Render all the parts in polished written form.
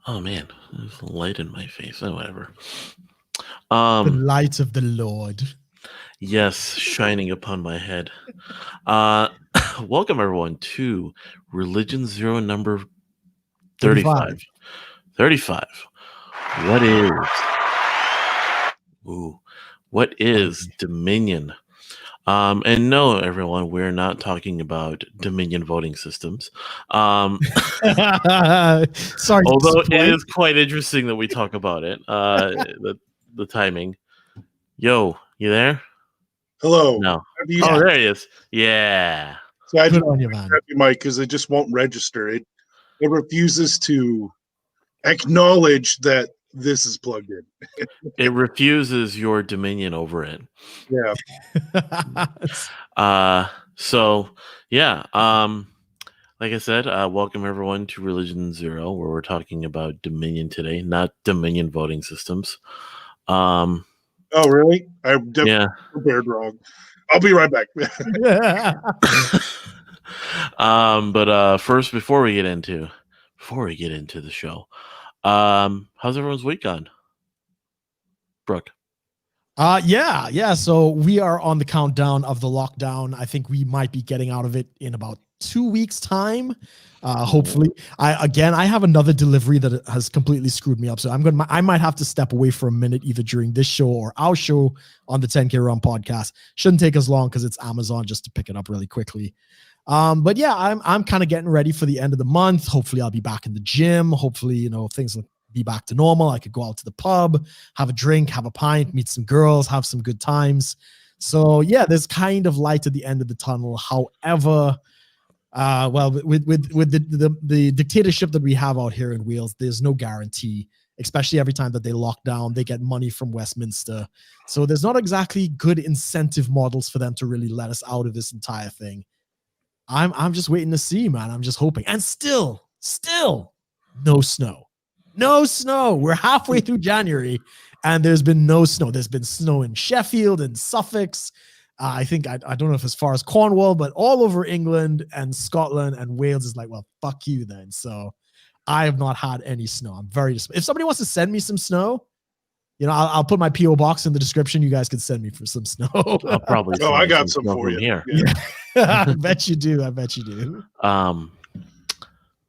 Oh man, there's a light in my face. Oh, whatever. The light of the Lord. Yes, shining upon my head. Welcome everyone to Religion Zero number 35. 35. What is Dominion? And no, everyone, we're not talking about Dominion voting systems. Sorry. Although it is quite interesting that we talk about it. The timing. Yo, you there? Hello. No. Oh, there he is. Yeah. So I just on you, man. Mike, because it just won't register. It refuses to acknowledge that this is plugged in. It refuses your dominion over it. Yeah. So yeah. Like I said, welcome everyone to Religion Zero, where we're talking about Dominion today, not Dominion voting systems. Oh, really? I definitely prepared wrong. I'll be right back. But first, before we get into the show, how's everyone's week gone? Brooke. Yeah. So we are on the countdown of the lockdown. I think we might be getting out of it in about 2 weeks' time. Hopefully. I have another delivery that has completely screwed me up. So I might have to step away for a minute, either during this show or our show on the 10K Run podcast. Shouldn't take as long because it's Amazon, just to pick it up really quickly. But yeah, I'm kind of getting ready for the end of the month. Hopefully I'll be back in the gym. Hopefully, things will be back to normal. I could go out to the pub, have a drink, have a pint, meet some girls, have some good times. So yeah, there's kind of light at the end of the tunnel. However, with the dictatorship that we have out here in Wales, there's no guarantee, especially every time that they lock down, they get money from Westminster. So there's not exactly good incentive models for them to really let us out of this entire thing. I'm just waiting to see, man. I'm just hoping. And still no snow. No snow. We're halfway through January and there's been no snow. There's been snow in Sheffield and Suffolk. I think, I don't know if as far as Cornwall, but all over England and Scotland and Wales is like, well, fuck you then. So I have not had any snow. I'm very disappointed. If somebody wants to send me some snow, I'll put my P.O. box in the description. You guys can send me for some snow. I'll probably. Oh, I got some for you. Here. Yeah. I bet you do.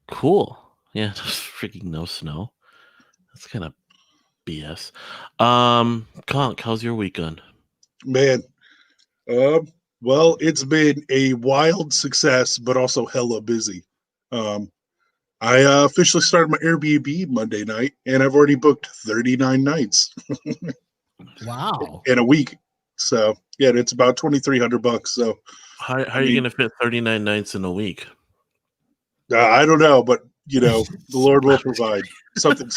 Cool. Yeah, just freaking no snow. That's kind of BS. CONK, how's your week going? Man, well, it's been a wild success, but also hella busy. I officially started my Airbnb Monday night, and I've already booked 39 nights. Wow! In a week. So yeah, it's about $2,300. So how are you going to fit 39 nights in a week? I don't know, but the Lord will provide something.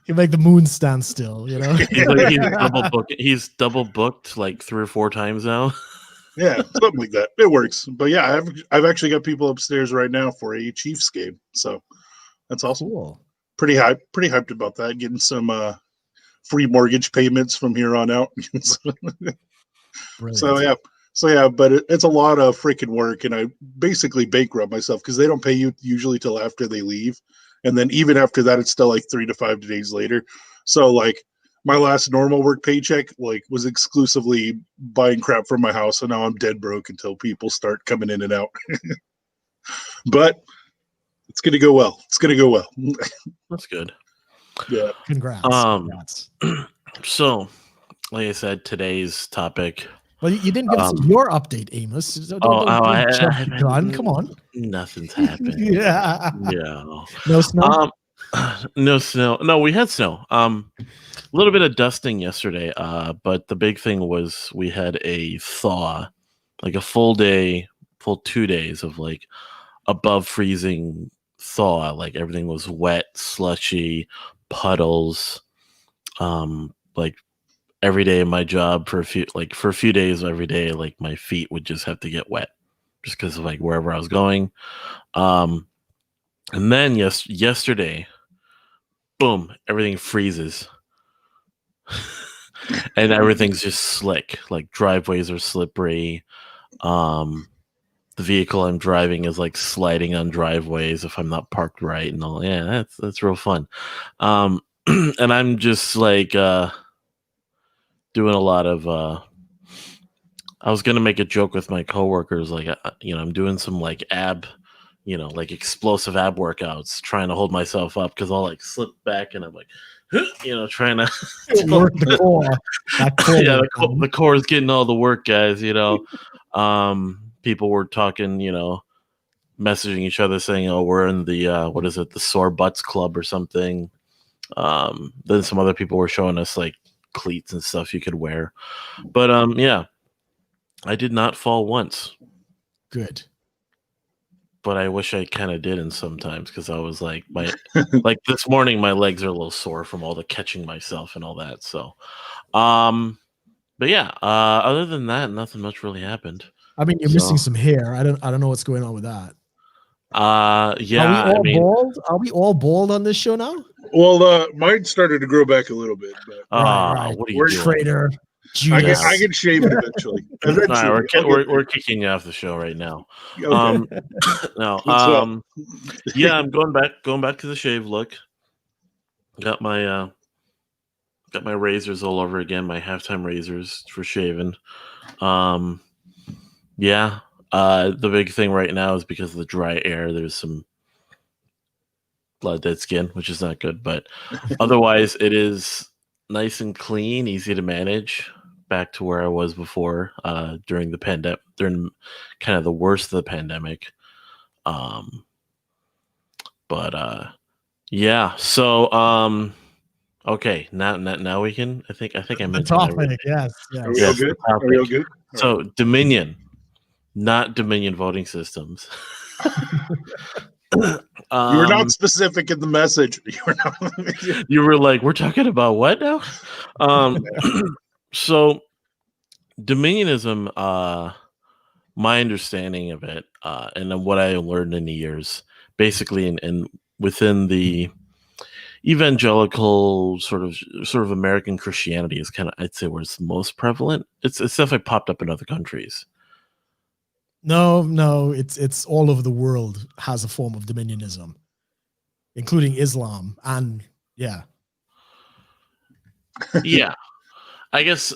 He'll make the moon stand still. He's double booked like 3 or 4 times now. Yeah, something like that. It works. But yeah, I've actually got people upstairs right now for a Chiefs game. So that's awesome. Cool. Pretty hyped about that. Getting some free mortgage payments from here on out. So yeah, but it's a lot of freaking work, and I basically bankrupt myself because they don't pay you usually till after they leave, and then even after that, it's still like 3 to 5 days later. So like my last normal work paycheck was exclusively buying crap for my house, and now I'm dead broke until people start coming in and out. But it's gonna go well. That's good. Yeah. Congrats. So, like I said, today's topic. Well, you didn't give us your update, Amos. Come on. Nothing's happened. Yeah. No snow. No snow. No, we had snow. A little bit of dusting yesterday. But the big thing was we had a thaw, like a full 2 days of like above freezing thaw. Like everything was wet, slushy, puddles. Like every day in my job for a few days every day, like my feet would just have to get wet just because of like wherever I was going. And then yesterday, boom, everything freezes. And everything's just slick. Like driveways are slippery. The the vehicle I'm driving is like sliding on driveways if I'm not parked right and all. Yeah, that's real fun. And I'm just like doing a lot of I was gonna make a joke with my coworkers, like I'm doing some like like explosive ab workouts, trying to hold myself up because I'll like slip back and I'm like, trying to work the core. That core yeah, the core is getting all the work, guys. People were talking, messaging each other saying, "Oh, we're in the what is it, the sore butts club or something." Then some other people were showing us like cleats and stuff you could wear, but yeah. I did not fall once. Good. But I wish I kind of didn't sometimes because I was like like this morning my legs are a little sore from all the catching myself and all that. So but yeah, other than that, nothing much really happened. I mean, you're missing some hair. I don't know what's going on with that. Yeah. Are we all bald? Are we all bald on this show now? Well, mine started to grow back a little bit, but right. What are you doing? Traitor. I can shave it eventually. We're kicking you off the show right now. Okay. No. Yeah, I'm going back to the shave look. Got my razors all over again, my halftime razors for shaving. Yeah. The big thing right now is because of the dry air, there's some blood dead skin, which is not good, but otherwise it is nice and clean, easy to manage. Back to where I was before, during the pandemic, during kind of the worst of the pandemic. But yeah. So okay, now we can. I think I mentioned topic. Yes. Are we all good? Are we all good? So Dominion, not Dominion voting systems. You were not specific in the message. You were like, we're talking about what now? So Dominionism, my understanding of it, and then what I learned in the years, basically, and within the evangelical sort of American Christianity is kind of, I'd say, where it's most prevalent. It's definitely popped up in other countries. No, it's all over the world has a form of dominionism, including Islam, and yeah. I guess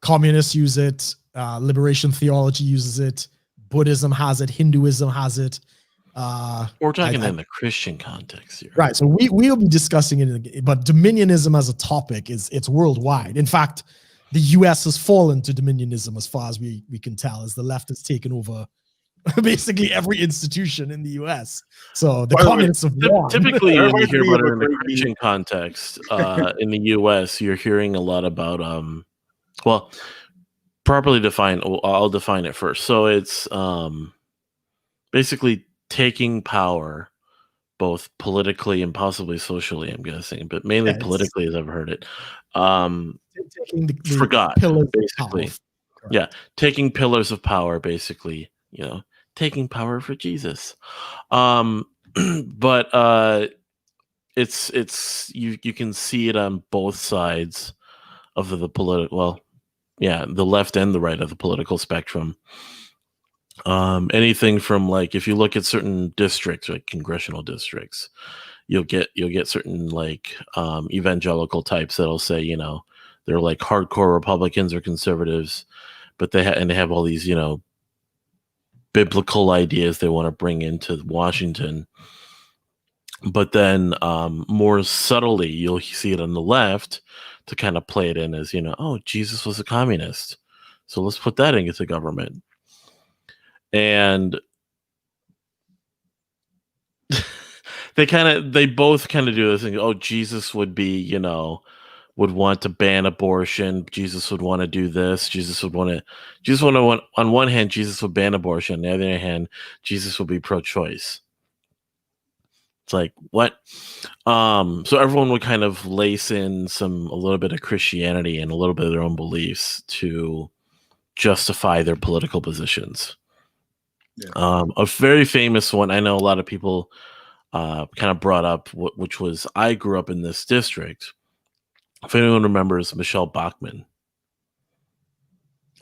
communists use it, liberation theology uses it, Buddhism has it, Hinduism has it. We're talking in the Christian context here, right? So we'll be discussing it, but dominionism as a topic it's worldwide. In fact, the U.S. has fallen to dominionism as far as we can tell, as the left has taken over basically every institution in the U.S. So the communists have won. Typically, when you hear about it in the Christian context, in the U.S., you're hearing a lot about well, properly defined. I'll define it first. So it's basically taking power, both politically and possibly socially, I'm guessing, but mainly politically, as I've heard it. Taking the for God, basically. Yeah, taking pillars of power, basically. Taking power for Jesus. But it's you can see it on both sides of the political. Well, yeah, the left and the right of the political spectrum. Anything from, like, if you look at certain districts, like congressional districts, you'll get certain like evangelical types that'll say, they're like hardcore Republicans or conservatives, but they have all these, biblical ideas they want to bring into Washington. But then more subtly, you'll see it on the left to kind of play it in as, oh, Jesus was a communist, so let's put that into government. And they both kind of do this thing. Oh, Jesus would be, would want to ban abortion. Jesus would want to do this. On one hand, Jesus would ban abortion. On the other hand, Jesus would be pro-choice. It's like, what? So everyone would kind of lace in a little bit of Christianity and a little bit of their own beliefs to justify their political positions. Yeah. A very famous one, I know a lot of people kind of brought up, which was, I grew up in this district. If anyone remembers Michelle Bachmann.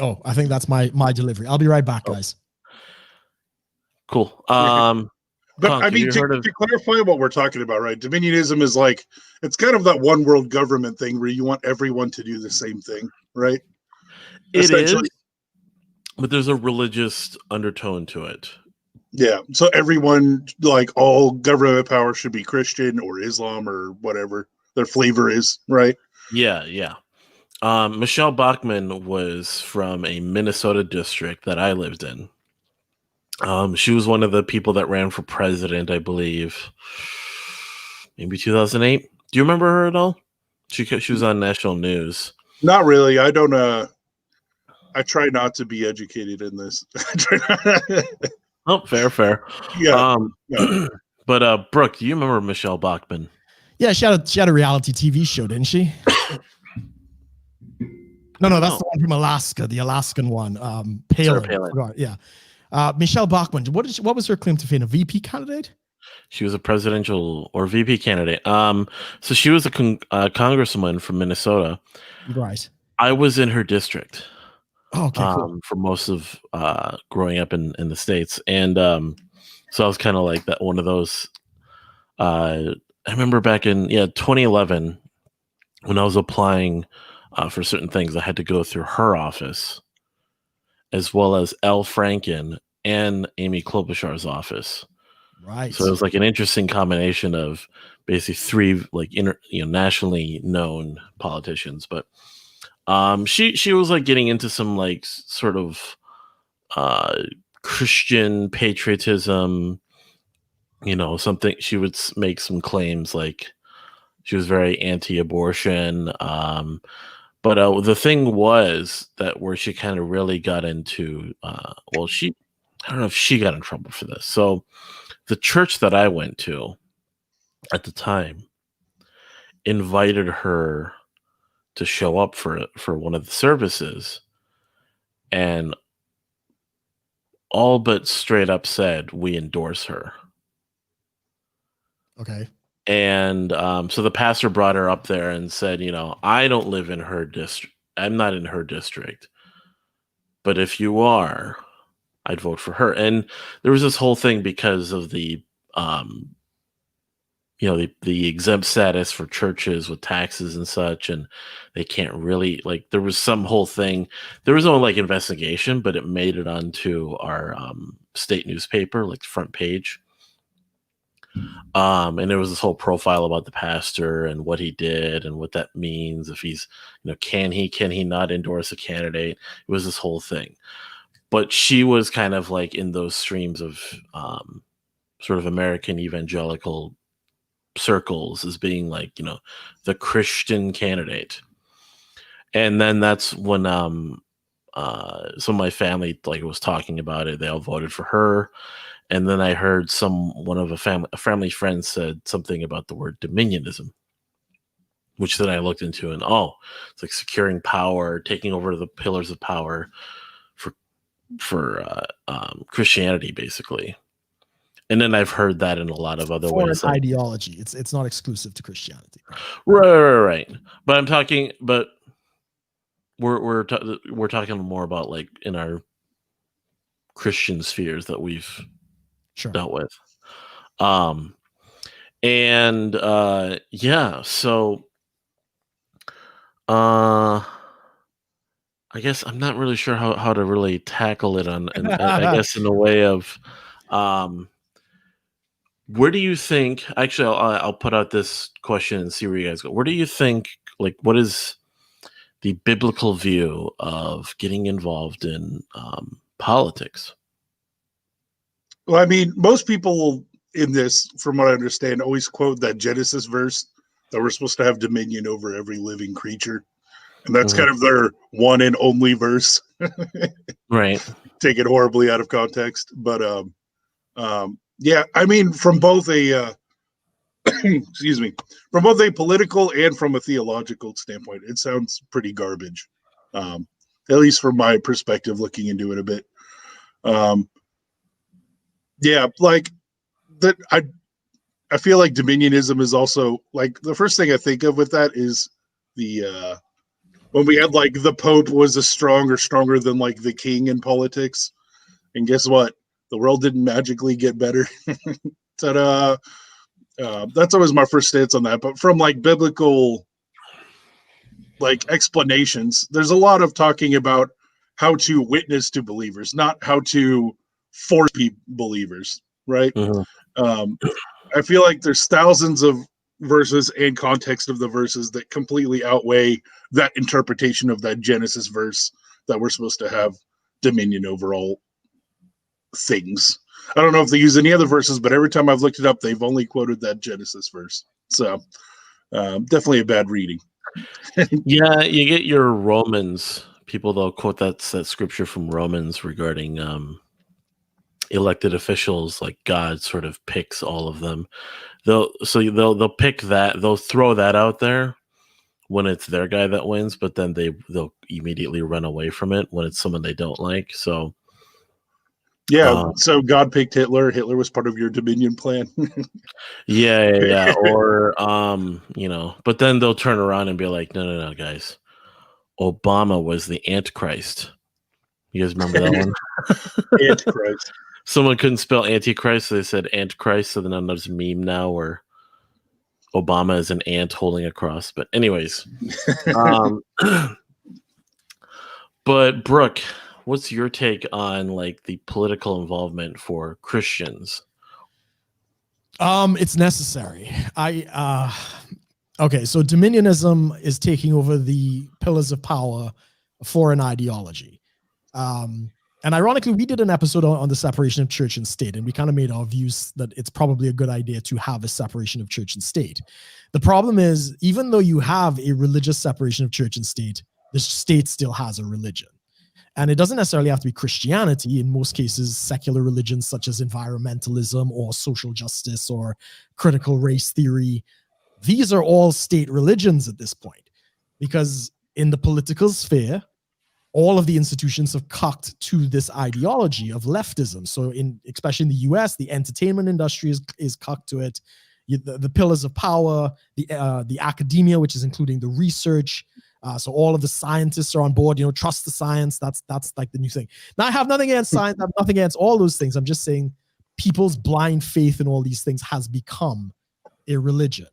Oh, I think that's my delivery. I'll be right back, guys. Cool. But Conk, I mean, to clarify what we're talking about, right? Dominionism is like, it's kind of that one world government thing where you want everyone to do the same thing, right? It is, but there's a religious undertone to it. Yeah. So everyone, like all government power should be Christian or Islam or whatever their flavor is, right? Yeah, yeah. Michelle Bachmann was from a Minnesota district that I lived in. She was one of the people that ran for president, I believe, maybe 2008. Do you remember her at all? She was on national news. Not really. I don't. I try not to be educated in this. Oh, fair. Yeah. No. But Brooke, do you remember Michelle Bachmann? Yeah, she had a reality TV show, didn't she? No, that's the one from Alaska, the Alaskan one. Palin. Yeah. Michelle Bachmann, what was her claim to fame? A VP candidate? She was a presidential or VP candidate. So she was a congresswoman from Minnesota. Right. I was in her district. Oh, okay, cool. For most of growing up in the States. And so I was kind of like that one of those. I remember back in 2011 when I was applying for certain things, I had to go through her office as well as Elle Franken and Amy Klobuchar's office. Right. So it was like an interesting combination of basically three like nationally known politicians. But she was like getting into some like sort of Christian patriotism, something. She would make some claims like she was very anti-abortion. But the thing was that where she kind of really got into, I don't know if she got in trouble for this. So the church that I went to at the time invited her to show up for one of the services, and all but straight up said, "We endorse her." Okay. And so the pastor brought her up there and said, I don't live in her district. I'm not in her district. But if you are, I'd vote for her. And there was this whole thing because of the exempt status for churches with taxes and such, and they can't really there was some whole thing. There was no investigation, but it made it onto our state newspaper, like the front page. And there was this whole profile about the pastor and what he did and what that means. If he's, can he not endorse a candidate? It was this whole thing. But she was kind of like in those streams of sort of American evangelical circles as being like, the Christian candidate. And then that's when some of my family was talking about it. They all voted for her. And then I heard a family friend said something about the word Dominionism, which then I looked into, and it's like securing power, taking over the pillars of power for Christianity, basically. And then I've heard that in a lot of other ways. Ideology. It's not exclusive to Christianity. Right. But I'm talking, but we're talking more about like in our Christian spheres that we've dealt with. So I guess I'm not really sure how to really tackle it I guess in a way of where do you think, actually I'll put out this question and see where you guys go. Where do you think, what is the biblical view of getting involved in politics? Well, I mean, most people in this, from what I understand, always quote that Genesis verse that we're supposed to have dominion over every living creature. And that's kind of their one and only verse. Right. Take it horribly out of context. But yeah, I mean, from both a excuse me, from both a political and from a theological standpoint, it sounds pretty garbage. At least from my perspective, looking into it a bit. Yeah, like that. I feel like Dominionism is also like the first thing I think of with that is the when we had like the Pope was stronger than like the king in politics. And guess what? The world didn't magically get better. Ta-da. That's always my first stance on that. But from like biblical like explanations, there's a lot of talking about how to witness to believers, not how to force believers, right? I feel like there's thousands of verses and context of the verses that completely outweigh that interpretation of that Genesis verse that we're supposed to have dominion over all things. I don't know if they use any other verses, but every time I've looked it up, they've only quoted that Genesis verse. So definitely a bad reading. Yeah, you get your Romans people. They'll quote that scripture from Romans regarding elected officials, like God sort of picks all of them. They'll pick that. They'll throw that out there when it's their guy that wins, but then they'll immediately run away from it when it's someone they don't like. So yeah, so God picked Hitler. Hitler was part of your Dominion plan. yeah. Or but then they'll turn around and be like, no, guys, Obama was the Antichrist. You guys remember that one? Antichrist. Someone couldn't spell Antichrist, so they said Antichrist. So then there's a meme now where Obama is an ant holding a cross. But anyways, but Brooke, what's your take on like the political involvement for Christians? It's necessary. Okay, so Dominionism is taking over the pillars of power for an ideology. And ironically, we did an episode on the separation of church and state, and we kind of made our views that it's probably a good idea to have a separation of church and state. The problem is, even though you have a religious separation of church and state, the state still has a religion. And it doesn't necessarily have to be Christianity. In most cases, secular religions such as environmentalism or social justice or critical race theory, these are all state religions at this point, because in the political sphere, all of the institutions have cocked to this ideology of leftism. So especially in the US, the entertainment industry is cocked to it. The pillars of power, the academia, which is including the research. So all of the scientists are on board, trust the science. That's like the new thing. Now, I have nothing against science. I have nothing against all those things. I'm just saying people's blind faith in all these things has become a religion.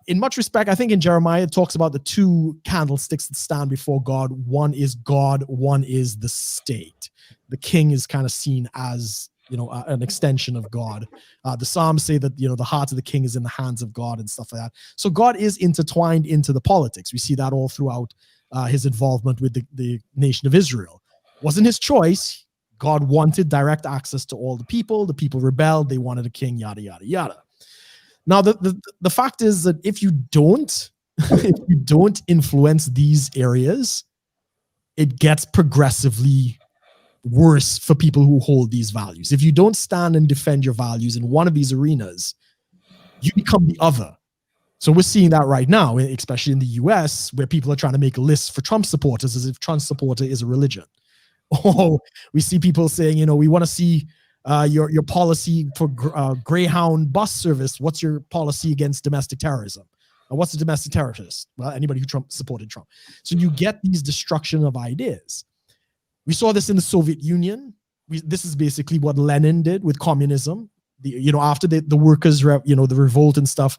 In much respect, I think in Jeremiah, it talks about the two candlesticks that stand before God. One is God, one is the state. The king is kind of seen as, an extension of God. The Psalms say that, the heart of the king is in the hands of God and stuff like that. So God is intertwined into the politics. We see that all throughout his involvement with the nation of Israel. Wasn't his choice. God wanted direct access to all the people. The people rebelled. They wanted a king, yada, yada, yada. Now, the fact is that if you don't influence these areas, it gets progressively worse for people who hold these values. If you don't stand and defend your values in one of these arenas, you become the other. So we're seeing that right now, especially in the US, where people are trying to make lists for Trump supporters as if Trump supporter is a religion. Or we see people saying, we want to see your policy for Greyhound bus service. What's your policy against domestic terrorism? What's a domestic terrorist? Well, anybody who supported Trump. So you get these destruction of ideas. We saw this in the Soviet Union. This is basically what Lenin did with communism. After the workers, the revolt and stuff,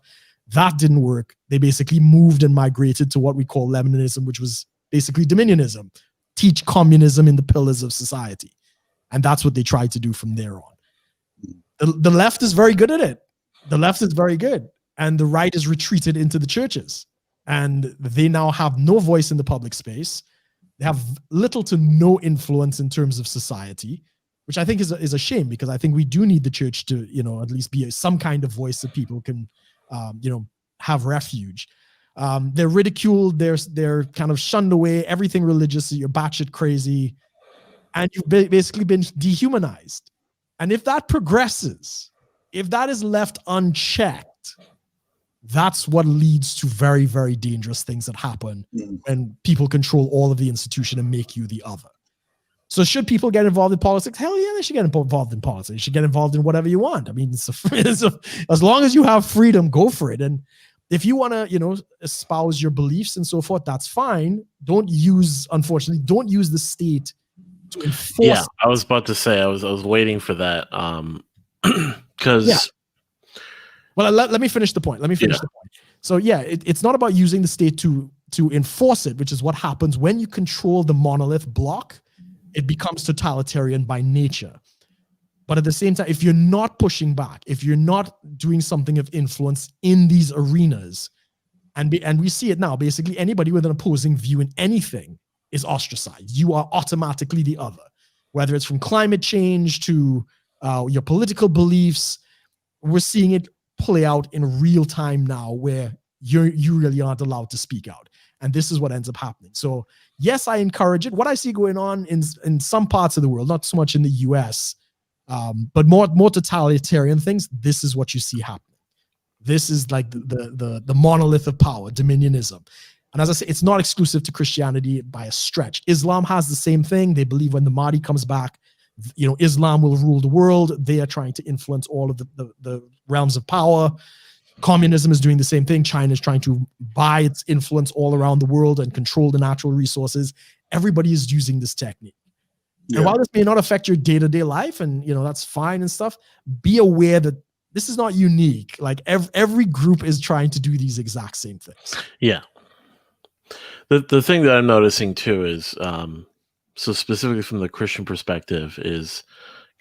that didn't work. They basically moved and migrated to what we call Leninism, which was basically Dominionism. Teach communism in the pillars of society. And that's what they tried to do from there on. The left is very good at it. The left is very good. And the right is retreated into the churches. And they now have no voice in the public space. They have little to no influence in terms of society, which I think is a shame, because I think we do need the church to, at least be some kind of voice that people can, have refuge. They're ridiculed. They're kind of shunned away. Everything religious, you're batshit crazy. And you've basically been dehumanized. And if that progresses, if that is left unchecked, that's what leads to very, very dangerous things that happen when people control all of the institution and make you the other. So should people get involved in politics? Hell yeah, they should get involved in politics. You should get involved in whatever you want. I mean, as long as you have freedom, go for it. And If you want to, espouse your beliefs and so forth, that's fine. Unfortunately, don't use the state to enforce. Yeah, I was about to say, I was waiting for that. Because well, let me finish the point. So it's not about using the state to enforce it, which is what happens when you control the monolith block. It becomes totalitarian by nature. But at the same time, if you're not pushing back, if you're not doing something of influence in these arenas, and we see it now, basically anybody with an opposing view in anything is ostracized. You are automatically the other, whether it's from climate change to your political beliefs. We're seeing it play out in real time now, where you really aren't allowed to speak out. And this is what ends up happening. So yes, I encourage it. What I see going on in some parts of the world, not so much in the US, but more totalitarian things, this is what you see happening. This is like the monolith of power, Dominionism. And as I say, it's not exclusive to Christianity by a stretch. Islam has the same thing. They believe when the Mahdi comes back, Islam will rule the world. They are trying to influence all of the realms of power. Communism is doing the same thing. China is trying to buy its influence all around the world and control the natural resources. Everybody is using this technique. Yeah. And while this may not affect your day-to-day life, and that's fine and stuff, be aware that this is not unique. Like every group is trying to do these exact same things. Yeah. The thing that I'm noticing too is, so specifically from the Christian perspective, is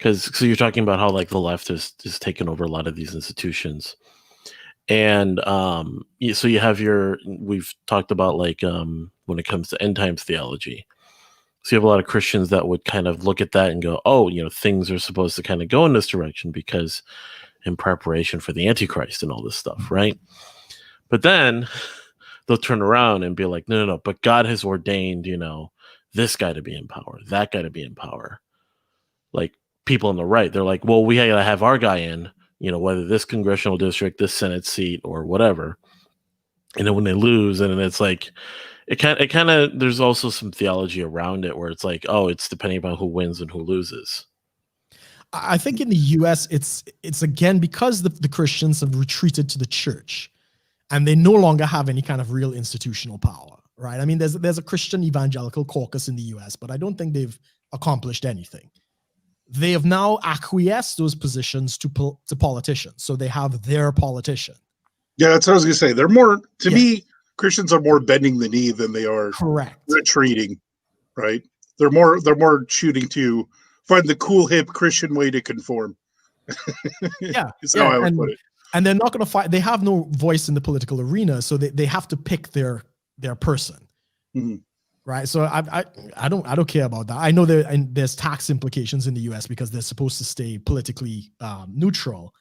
so you're talking about how like the left is taken over a lot of these institutions, and so you have we've talked about like when it comes to end times theology. So you have a lot of Christians that would kind of look at that and go, oh, things are supposed to kind of go in this direction because in preparation for the Antichrist and all this stuff, right? But then they'll turn around and be like, no, but God has ordained, this guy to be in power, that guy to be in power. Like people on the right, they're like, well, we gotta have our guy in, whether this congressional district, this Senate seat, or whatever. And then when they lose, and then it's like, it kind of, there's also some theology around it where it's like, oh, it's depending upon who wins and who loses. I think in the US, it's again, because the Christians have retreated to the church and they no longer have any kind of real institutional power, right? I mean, there's a Christian evangelical caucus in the US, but I don't think they've accomplished anything. They have now acquiesced those positions to politicians. So they have their politician. Yeah, that's what I was going to say. They're more, to me, Christians are more bending the knee than they are retreating, right? They're more shooting to find the cool, hip Christian way to conform. Yeah. That's how I would put it. And they're not going to fight. They have no voice in the political arena, so they have to pick their person. Mm-hmm. Right. So I don't care about that. I know there's tax implications in the US because they're supposed to stay politically neutral.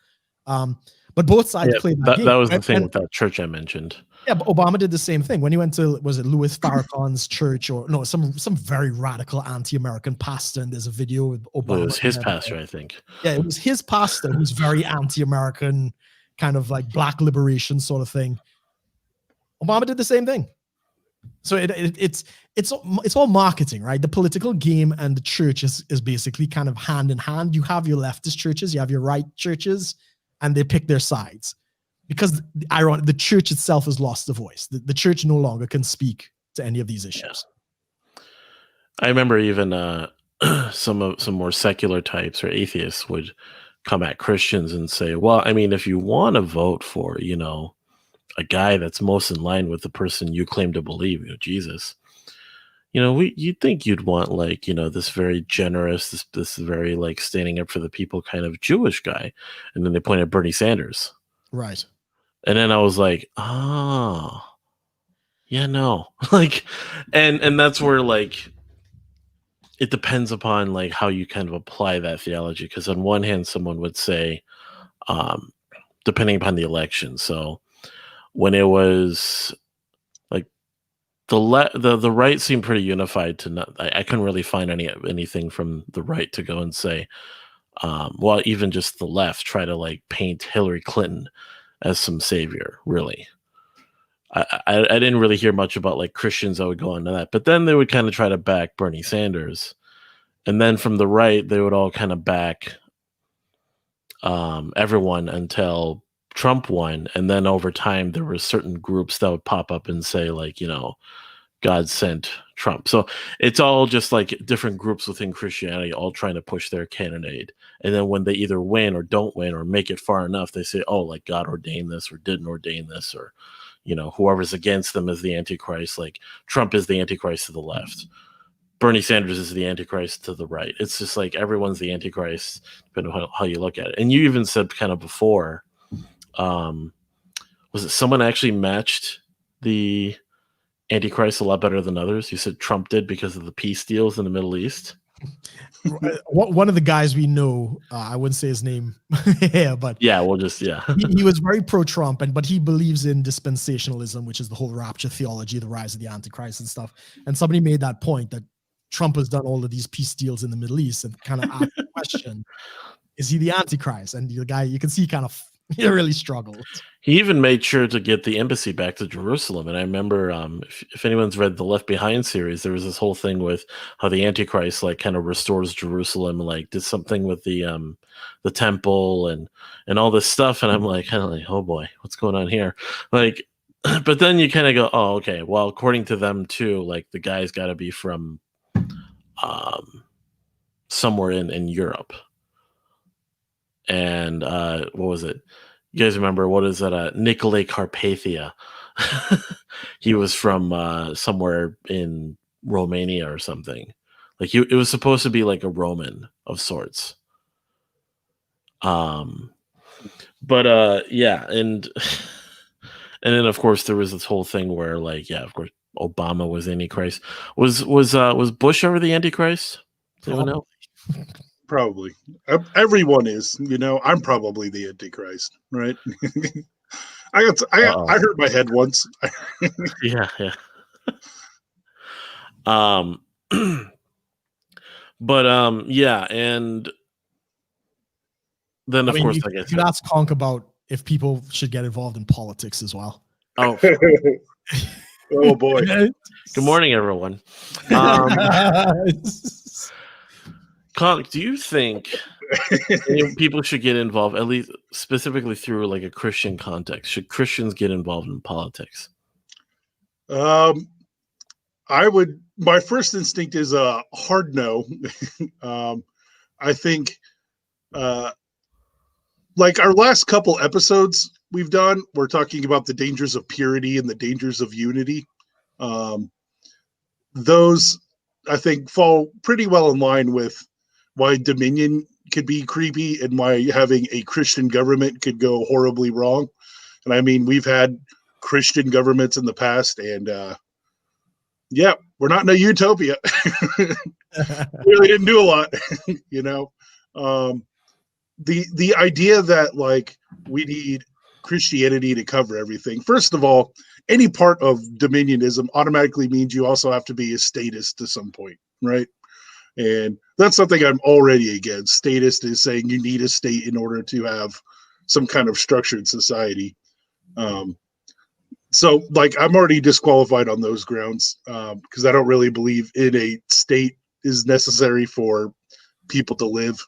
But both sides play that game. That was the thing with that church I mentioned. Yeah, but Obama did the same thing when he went to, was it Louis Farrakhan's church, or no, some very radical anti-American pastor, and there's a video with Obama. Well, it was his pastor, I think. Yeah, it was his pastor who's very anti-American, kind of like black liberation sort of thing. Obama did the same thing. So it's all marketing, right? The political game and the church is basically kind of hand in hand. You have your leftist churches, you have your right churches, and they pick their sides. Because the church itself has lost the voice. The church no longer can speak to any of these issues. Yeah. I remember even some more secular types or atheists would come at Christians and say, well, I mean, if you want to vote for, a guy that's most in line with the person you claim to believe, Jesus, you'd think you'd want like, this very generous, this very like standing up for the people kind of Jewish guy. And then they point at Bernie Sanders. Right. And then I was like, oh, yeah, no. Like, and that's where like, it depends upon like how you kind of apply that theology. Because on one hand, someone would say, depending upon the election. So when it was like the right seemed pretty unified to not, I couldn't really find anything from the right to go and say, well, even just the left try to like paint Hillary Clinton as some savior, really. I didn't really hear much about like Christians that would go into that, but then they would kind of try to back Bernie Sanders, and then from the right they would all kind of back everyone until Trump won, and then over time there were certain groups that would pop up and say, like, God sent Trump. So it's all just like different groups within Christianity all trying to push their candidate. And then when they either win or don't win or make it far enough, they say, oh, like God ordained this or didn't ordain this, or, whoever's against them is the Antichrist. Like Trump is the Antichrist to the left. Bernie Sanders is the Antichrist to the right. It's just like everyone's the Antichrist, depending on how you look at it. And you even said kind of before, was it someone actually matched the Antichrist a lot better than others? You said Trump did because of the peace deals in the Middle East. One of the guys we know, I wouldn't say his name, but yeah, we'll just he was very pro-Trump, but he believes in dispensationalism, which is the whole rapture theology, the rise of the Antichrist and stuff. And somebody made that point that Trump has done all of these peace deals in the Middle East, and kind of asked the question, is he the Antichrist? And the guy, you can see, kind of he really struggled. He even made sure to get the embassy back to Jerusalem. And I remember, if anyone's read the Left Behind series, there was this whole thing with how the Antichrist like kind of restores Jerusalem, like did something with the temple and all this stuff. And I'm like, kind of like, oh boy, what's going on here? Like, but then you kind of go, oh, okay. Well, according to them too, like the guy's got to be from somewhere in Europe. And what was it? You guys remember, what is that? Nicolae Carpathia. He was from somewhere in Romania or something. Like it was supposed to be like a Roman of sorts. But yeah, and then of course there was this whole thing where like, yeah, of course Obama was Antichrist. Was Bush ever the Antichrist? Does anyone know? Probably. Everyone is, I'm probably the Antichrist, right? I hurt my head once. yeah. But yeah, and then of course, you could ask CONK about if people should get involved in politics as well. Oh, oh boy. Good morning, everyone. CONK, do you think people should get involved, at least specifically through like a Christian context? Should Christians get involved in politics? My first instinct is a hard no. I think like our last couple episodes we've done, we're talking about the dangers of purity and the dangers of unity. Those I think fall pretty well in line with why Dominion could be creepy and why having a Christian government could go horribly wrong. And I mean, we've had Christian governments in the past, and yeah, we're not in a utopia. Really didn't do a lot, The idea that like we need Christianity to cover everything. First of all, any part of Dominionism automatically means you also have to be a statist to some point, right? And that's something I'm already against. Statist is saying you need a state in order to have some kind of structured society. So like I'm already disqualified on those grounds because I don't really believe in a state is necessary for people to live.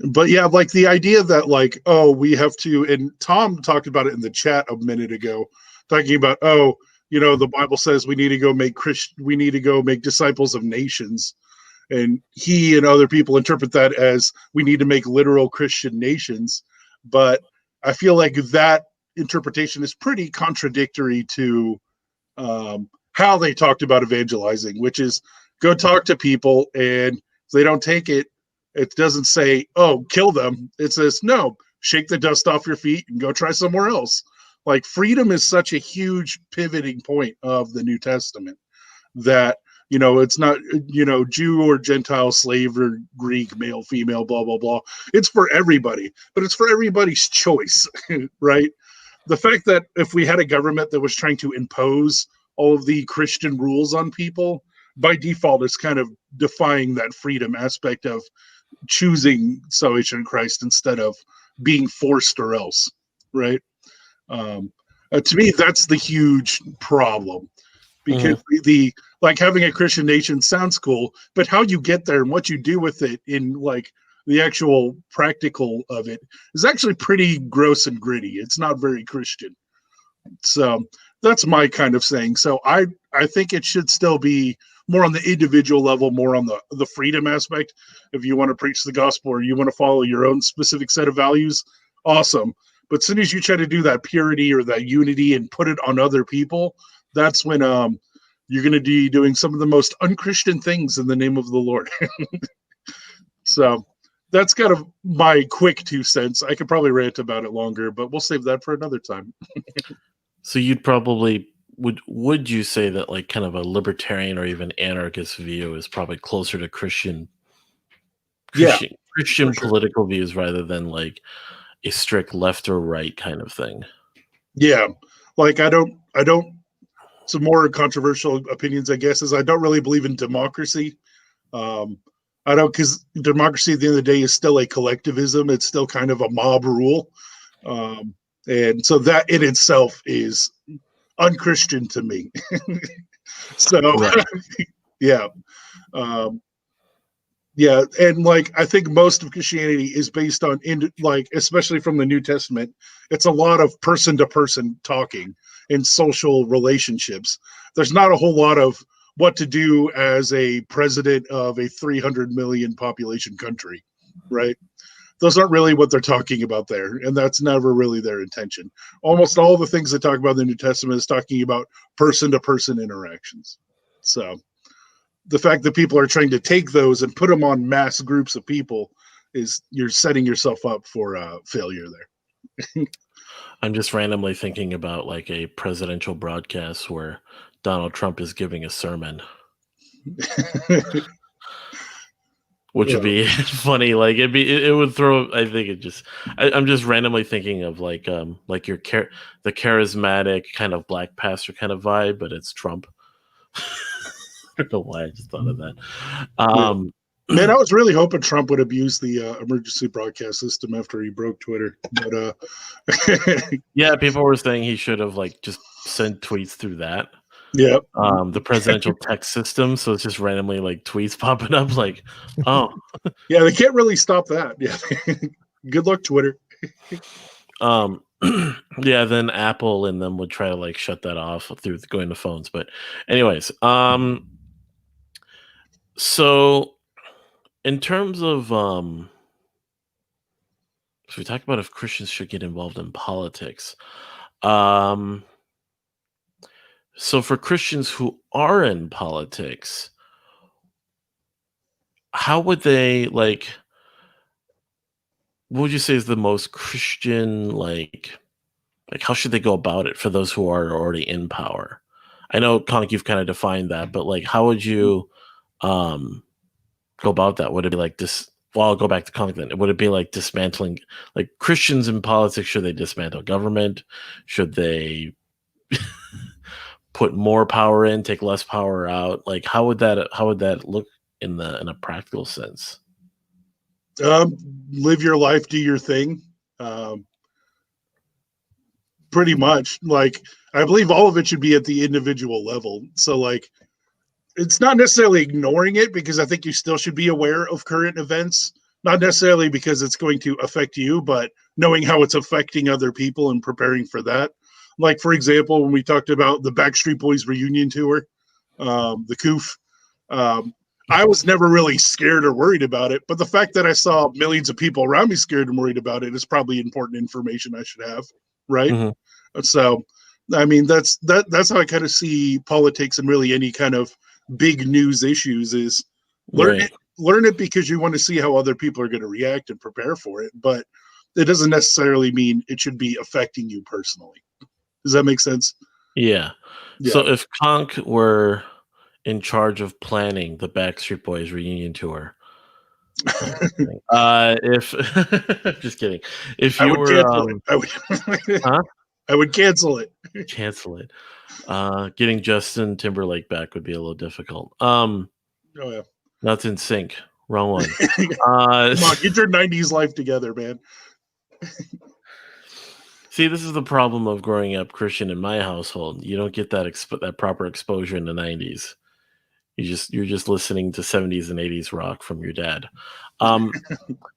But yeah, like the idea that like, oh, we have to, and Tom talked about it in the chat a minute ago, talking about, oh, the Bible says we need to go make disciples of nations. And he and other people interpret that as we need to make literal Christian nations. But I feel like that interpretation is pretty contradictory to how they talked about evangelizing, which is go talk to people, and if they don't take it, it doesn't say, oh, kill them. It says, no, shake the dust off your feet and go try somewhere else. Like freedom is such a huge pivoting point of the New Testament that, it's not, Jew or Gentile, slave or Greek, male, female, blah, blah, blah. It's for everybody, but it's for everybody's choice, right? The fact that if we had a government that was trying to impose all of the Christian rules on people, by default, it's kind of defying that freedom aspect of choosing salvation in Christ instead of being forced or else, right? To me, that's the huge problem, because the like having a Christian nation sounds cool, but how you get there and what you do with it in like the actual practical of it is actually pretty gross and gritty. It's not very Christian. So that's my kind of saying. So I think it should still be more on the individual level, more on the freedom aspect. If you want to preach the gospel or you want to follow your own specific set of values, awesome. But as soon as you try to do that purity or that unity and put it on other people, that's when you're going to be doing some of the most unchristian things in the name of the Lord. So that's kind of my quick 2 cents. I could probably rant about it longer, but we'll save that for another time. So you'd probably would you say that like kind of a libertarian or even anarchist view is probably closer to Christian political views rather than like a strict left or right kind of thing? Yeah, like I don't. Some more controversial opinions, I guess, is I don't really believe in democracy. I don't, because democracy at the end of the day is still a collectivism. It's still kind of a mob rule. And so that in itself is unchristian to me. So, right. Yeah. Yeah. And like, I think most of Christianity is based on, like, especially from the New Testament, it's a lot of person to person talking in social relationships. There's not a whole lot of what to do as a president of a 300 million population country, right? Those aren't really what they're talking about there, and that's never really their intention. Almost all the things they talk about in the New Testament is talking about person-to-person interactions. So the fact that people are trying to take those and put them on mass groups of people is you're setting yourself up for failure there. I'm just randomly thinking about like a presidential broadcast where Donald Trump is giving a sermon. Which would be funny. Like it would throw. I think it just. I'm just randomly thinking of like the charismatic kind of black pastor kind of vibe, but it's Trump. I don't know why I just thought of that. Man, I was really hoping Trump would abuse the emergency broadcast system after he broke Twitter. But yeah, people were saying he should have like just sent tweets through that. Yeah. The presidential text system, so it's just randomly like tweets popping up like, oh. Yeah, they can't really stop that. Yeah. Good luck, Twitter. Yeah, then Apple and them would try to like shut that off through going to phones. But anyways, so in terms of so we talked about if Christians should get involved in politics. So for Christians who are in politics, how would they like? What would you say is the most Christian like how should they go about it for those who are already in power? I know, CONK, you've kind of defined that, but like, how would you go about that? Would it be like this? Well, I'll go back to CONK then. Would it be like dismantling, like Christians in politics? Should they dismantle government? Should they put more power in, take less power out? Like, how would that look in a practical sense? Live your life, do your thing. Pretty much. Like, I believe all of it should be at the individual level. So like, it's not necessarily ignoring it, because I think you still should be aware of current events, not necessarily because it's going to affect you, but knowing how it's affecting other people and preparing for that. Like, for example, when we talked about the Backstreet Boys reunion tour, the COOF, I was never really scared or worried about it, but the fact that I saw millions of people around me scared and worried about it is probably important information I should have, right? Mm-hmm. So, I mean, that's how I kind of see politics and really any kind of big news issues is learn it because you want to see how other people are going to react and prepare for it, but it doesn't necessarily mean it should be affecting you personally. Does that make sense? Yeah. So if CONK were in charge of planning the Backstreet Boys reunion tour, if just kidding, if you were, I would cancel it. Cancel it. Getting Justin Timberlake back would be a little difficult. That's in sync. Wrong one. Come on, get your 90s life together, man. See, this is the problem of growing up Christian in my household. You don't get that proper exposure in the 90s. You're just listening to 70s and 80s rock from your dad.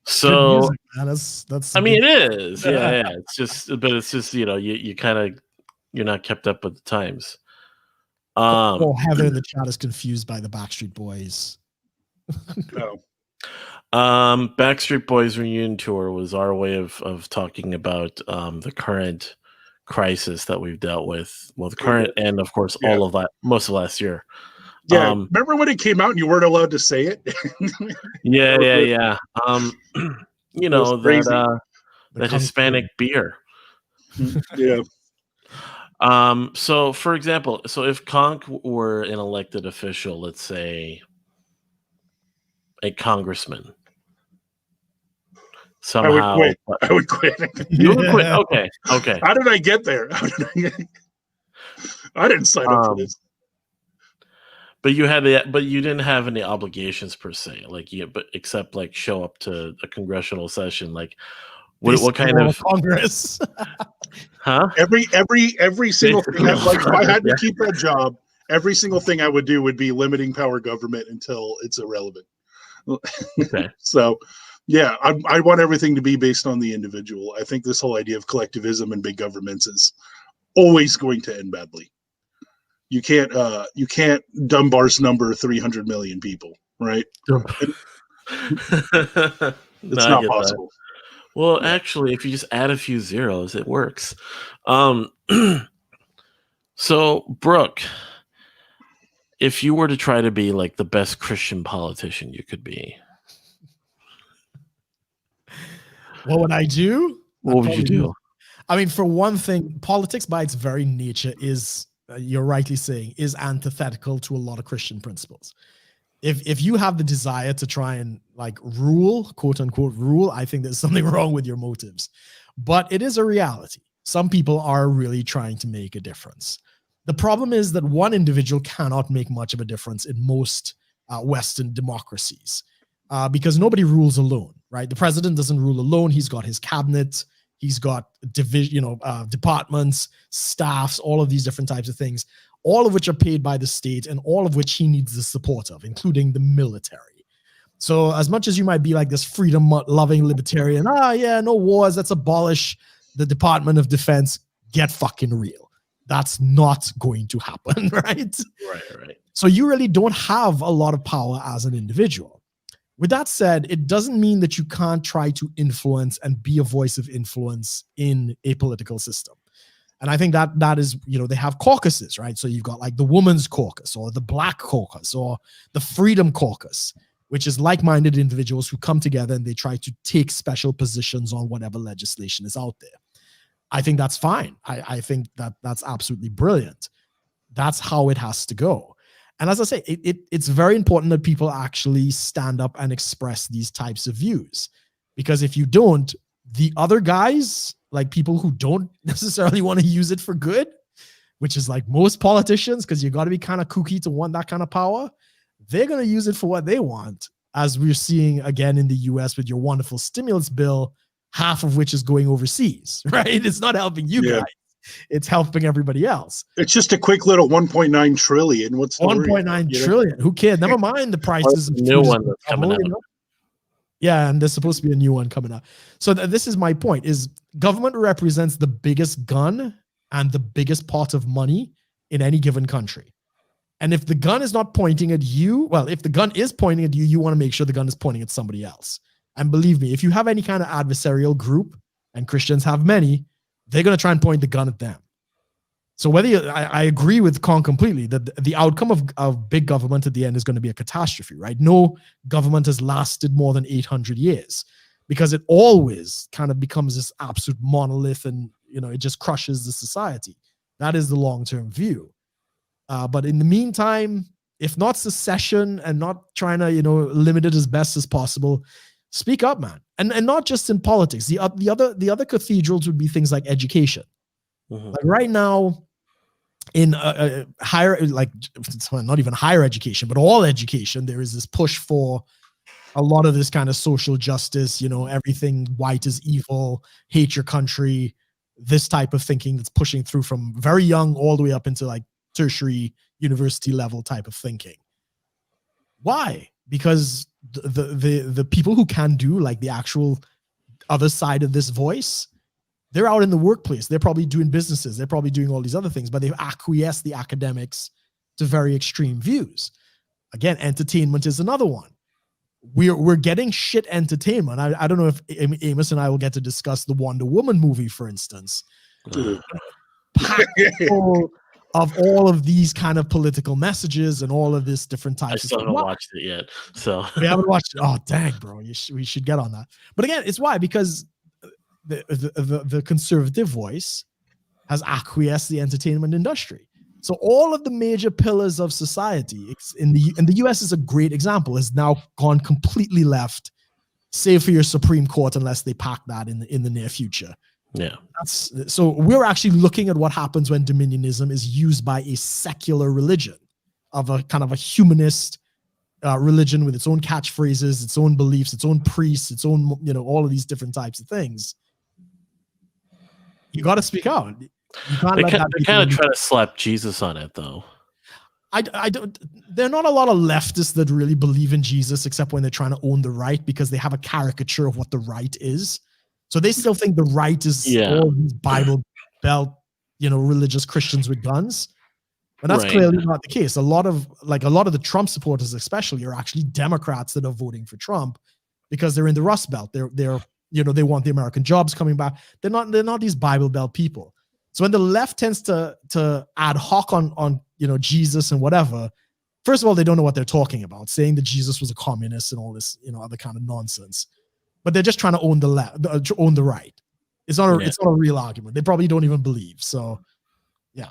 So music, man. That's I mean, it is, yeah. It's just, but it's just you kind of you're not kept up with the times. Heather in the chat is confused by the Backstreet Boys. Oh. Backstreet Boys reunion tour was our way of talking about the current crisis that we've dealt with. Well, the current and of course all of that, most of last year. Yeah, remember when it came out and you weren't allowed to say it? Yeah. You know that Hispanic beer. Yeah. So for example, if CONK were an elected official, let's say a congressman, somehow I would quit. You would quit. Okay. How did I get there? I didn't sign up for this. But you didn't have any obligations per se, except like show up to a congressional session. Like, what kind of Congress? Huh? Every single thing. Like, if I had to keep that job, every single thing I would do would be limiting power government until it's irrelevant. Okay. So, yeah, I want everything to be based on the individual. I think this whole idea of collectivism and big governments is always going to end badly. You can't Dunbar's number 300 million people, right? It's not possible. That. Well, actually, if you just add a few zeros, it works. So, Brooke, if you were to try to be like the best Christian politician you could be, what would I do? What would you do? I mean, for one thing, politics by its very nature is, you're rightly saying, is antithetical to a lot of Christian principles. If you have the desire to try and like rule, quote unquote rule, I think there's something wrong with your motives. But it is a reality. Some people are really trying to make a difference. The problem is that one individual cannot make much of a difference in most Western democracies because nobody rules alone, right? The president doesn't rule alone. He's got his cabinet. He's got departments, staffs, all of these different types of things, all of which are paid by the state and all of which he needs the support of, including the military. So as much as you might be like this freedom-loving libertarian, no wars, let's abolish the Department of Defense, get fucking real. That's not going to happen, right? Right. So you really don't have a lot of power as an individual. With that said, it doesn't mean that you can't try to influence and be a voice of influence in a political system. And I think that is, they have caucuses, right? So you've got like the Women's Caucus or the Black Caucus or the Freedom Caucus, which is like-minded individuals who come together and they try to take special positions on whatever legislation is out there. I think that's fine. I think that's absolutely brilliant. That's how it has to go. And as I say, it's very important that people actually stand up and express these types of views. Because if you don't, the other guys, like people who don't necessarily want to use it for good, which is like most politicians, because you got to be kind of kooky to want that kind of power, they're going to use it for what they want, as we're seeing again in the US with your wonderful stimulus bill, half of which is going overseas, right? It's not helping you guys. It's helping everybody else. It's just a quick little 1.9 trillion. What's the 1.9 trillion? Who cares? Never mind the prices of new one that's coming out. Yeah, and there's supposed to be a new one coming up. So this is my point: is government represents the biggest gun and the biggest pot of money in any given country. And if the gun is not pointing at you, well, if the gun is pointing at you, you want to make sure the gun is pointing at somebody else. And believe me, if you have any kind of adversarial group, and Christians have many, they're going to try and point the gun at them. So whether I agree with CONK completely that the outcome of big government at the end is going to be a catastrophe, right? No government has lasted more than 800 years because it always kind of becomes this absolute monolith and, it just crushes the society. That is the long-term view. But in the meantime, if not secession and not trying to, limit it as best as possible, speak up, man. And not just in politics. The other cathedrals would be things like education. Mm-hmm. Like right now, in higher, like not even higher education, but all education, there is this push for a lot of this kind of social justice, everything white is evil, hate your country, this type of thinking that's pushing through from very young all the way up into like tertiary university level type of thinking. Why? Because the people who can do like the actual other side of this voice, they're out in the workplace. They're probably doing businesses. They're probably doing all these other things, but they've acquiesced the academics to very extreme views. Again, entertainment is another one. We're getting shit entertainment. I don't know if Amos and I will get to discuss the Wonder Woman movie, for instance. Full of all of these kind of political messages and all of this different types. I still haven't watched it yet, so we haven't watched it. Oh, dang, bro! We should get on that. But again, it's why, because the conservative voice has acquiesced the entertainment industry. So all of the major pillars of society in the US is a great example, has now gone completely left, save for your Supreme Court, unless they pack that in the near future. Yeah. So we're actually looking at what happens when Dominionism is used by a secular religion, of a kind of a humanist religion with its own catchphrases, its own beliefs, its own priests, its own, all of these different types of things. You got to speak out. They kind of try to slap Jesus on it, though. I don't. There are not a lot of leftists that really believe in Jesus, except when they're trying to own the right, because they have a caricature of what the right is. So they still think the right is all these Bible Belt, religious Christians with guns. But that's clearly not the case. A lot of the Trump supporters, especially, are actually Democrats that are voting for Trump because they're in the Rust Belt. They're they want the American jobs coming back. They're not these Bible Belt people. So when the left tends to ad hoc on Jesus and whatever, first of all, they don't know what they're talking about, saying that Jesus was a communist and all this other kind of nonsense. But they're just trying to own own the right. It's not a real argument. They probably don't even believe. So, yeah.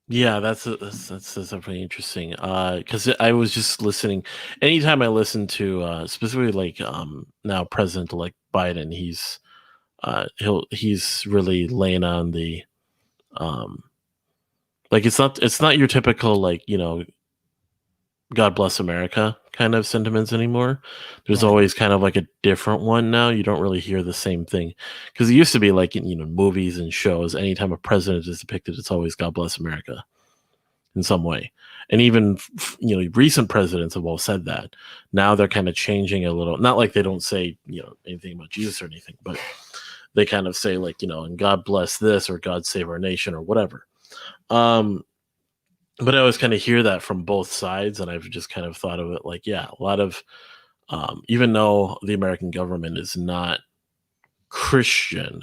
Yeah, that's definitely interesting. Because I was just listening. Anytime I listen to specifically like now President-elect Biden, he's really laying on the like it's not your typical like God bless America kind of sentiments anymore. There's always kind of like a different one now. You don't really hear the same thing, because it used to be like in movies and shows, anytime a president is depicted, it's always God bless America in some way. And even recent presidents have all said that. Now they're kind of changing a little. Not like they don't say anything about Jesus or anything, but they kind of say like and God bless this, or God save our nation, or whatever. But I always kind of hear that from both sides, and I've just kind of thought of it like, a lot of, even though the American government is not Christian,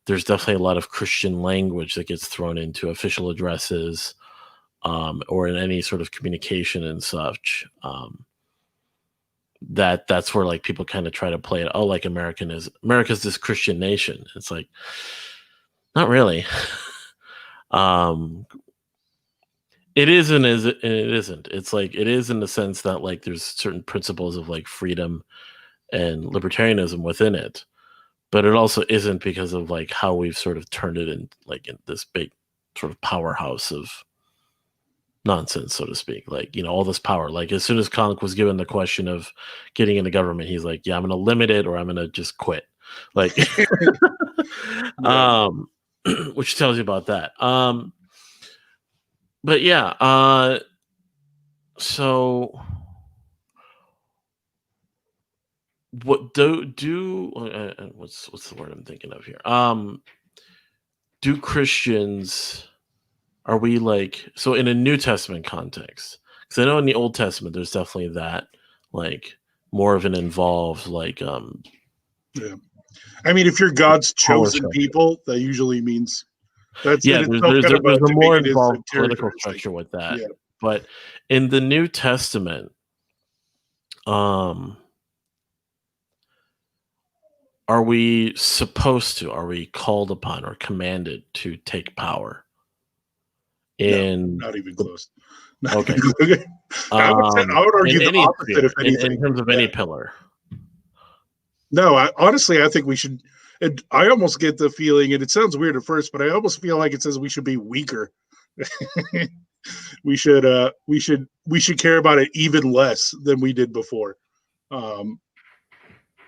there's definitely a lot of Christian language that gets thrown into official addresses, or in any sort of communication and such. That's where like people kind of try to play it. Oh, like America's this Christian nation. It's like, not really. It is and it isn't. It's like it is in the sense that like there's certain principles of like freedom and libertarianism within it, but it also isn't because of like how we've sort of turned it in this big sort of powerhouse of nonsense, so to speak. Like all this power. Like as soon as CONK was given the question of getting into government, he's like, "Yeah, I'm going to limit it, or I'm going to just quit." Like, which tells you about that. But yeah, so what what's the word I'm thinking of here? Do Christians, are we like, so in a New Testament context, because I know in the Old Testament there's definitely that like more of an involved like yeah. I mean, if you're God's chosen people, that usually means that's there's a more involved political structure with that. Yeah. But in the New Testament, are we called upon or commanded to take power? Not even close. Okay. I would argue the opposite, if anything. In terms of any pillar. No, honestly, I think we should. I almost get the feeling, and it sounds weird at first, but I almost feel like it says we should be weaker. we should care about it even less than we did before. I mean,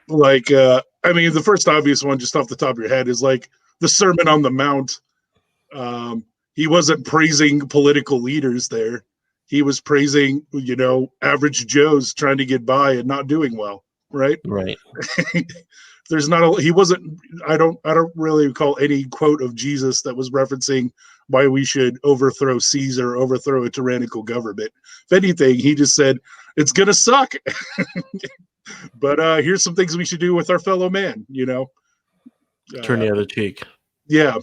the first obvious one, just off the top of your head, is like the Sermon on the Mount. He wasn't praising political leaders there. he was praising, average Joes trying to get by and not doing well, right? Right. There's not he wasn't, I don't really recall any quote of Jesus that was referencing why we should overthrow Caesar, overthrow a tyrannical government. If anything, he just said, it's going to suck. But here's some things we should do with our fellow man, Turn the other cheek. Yeah.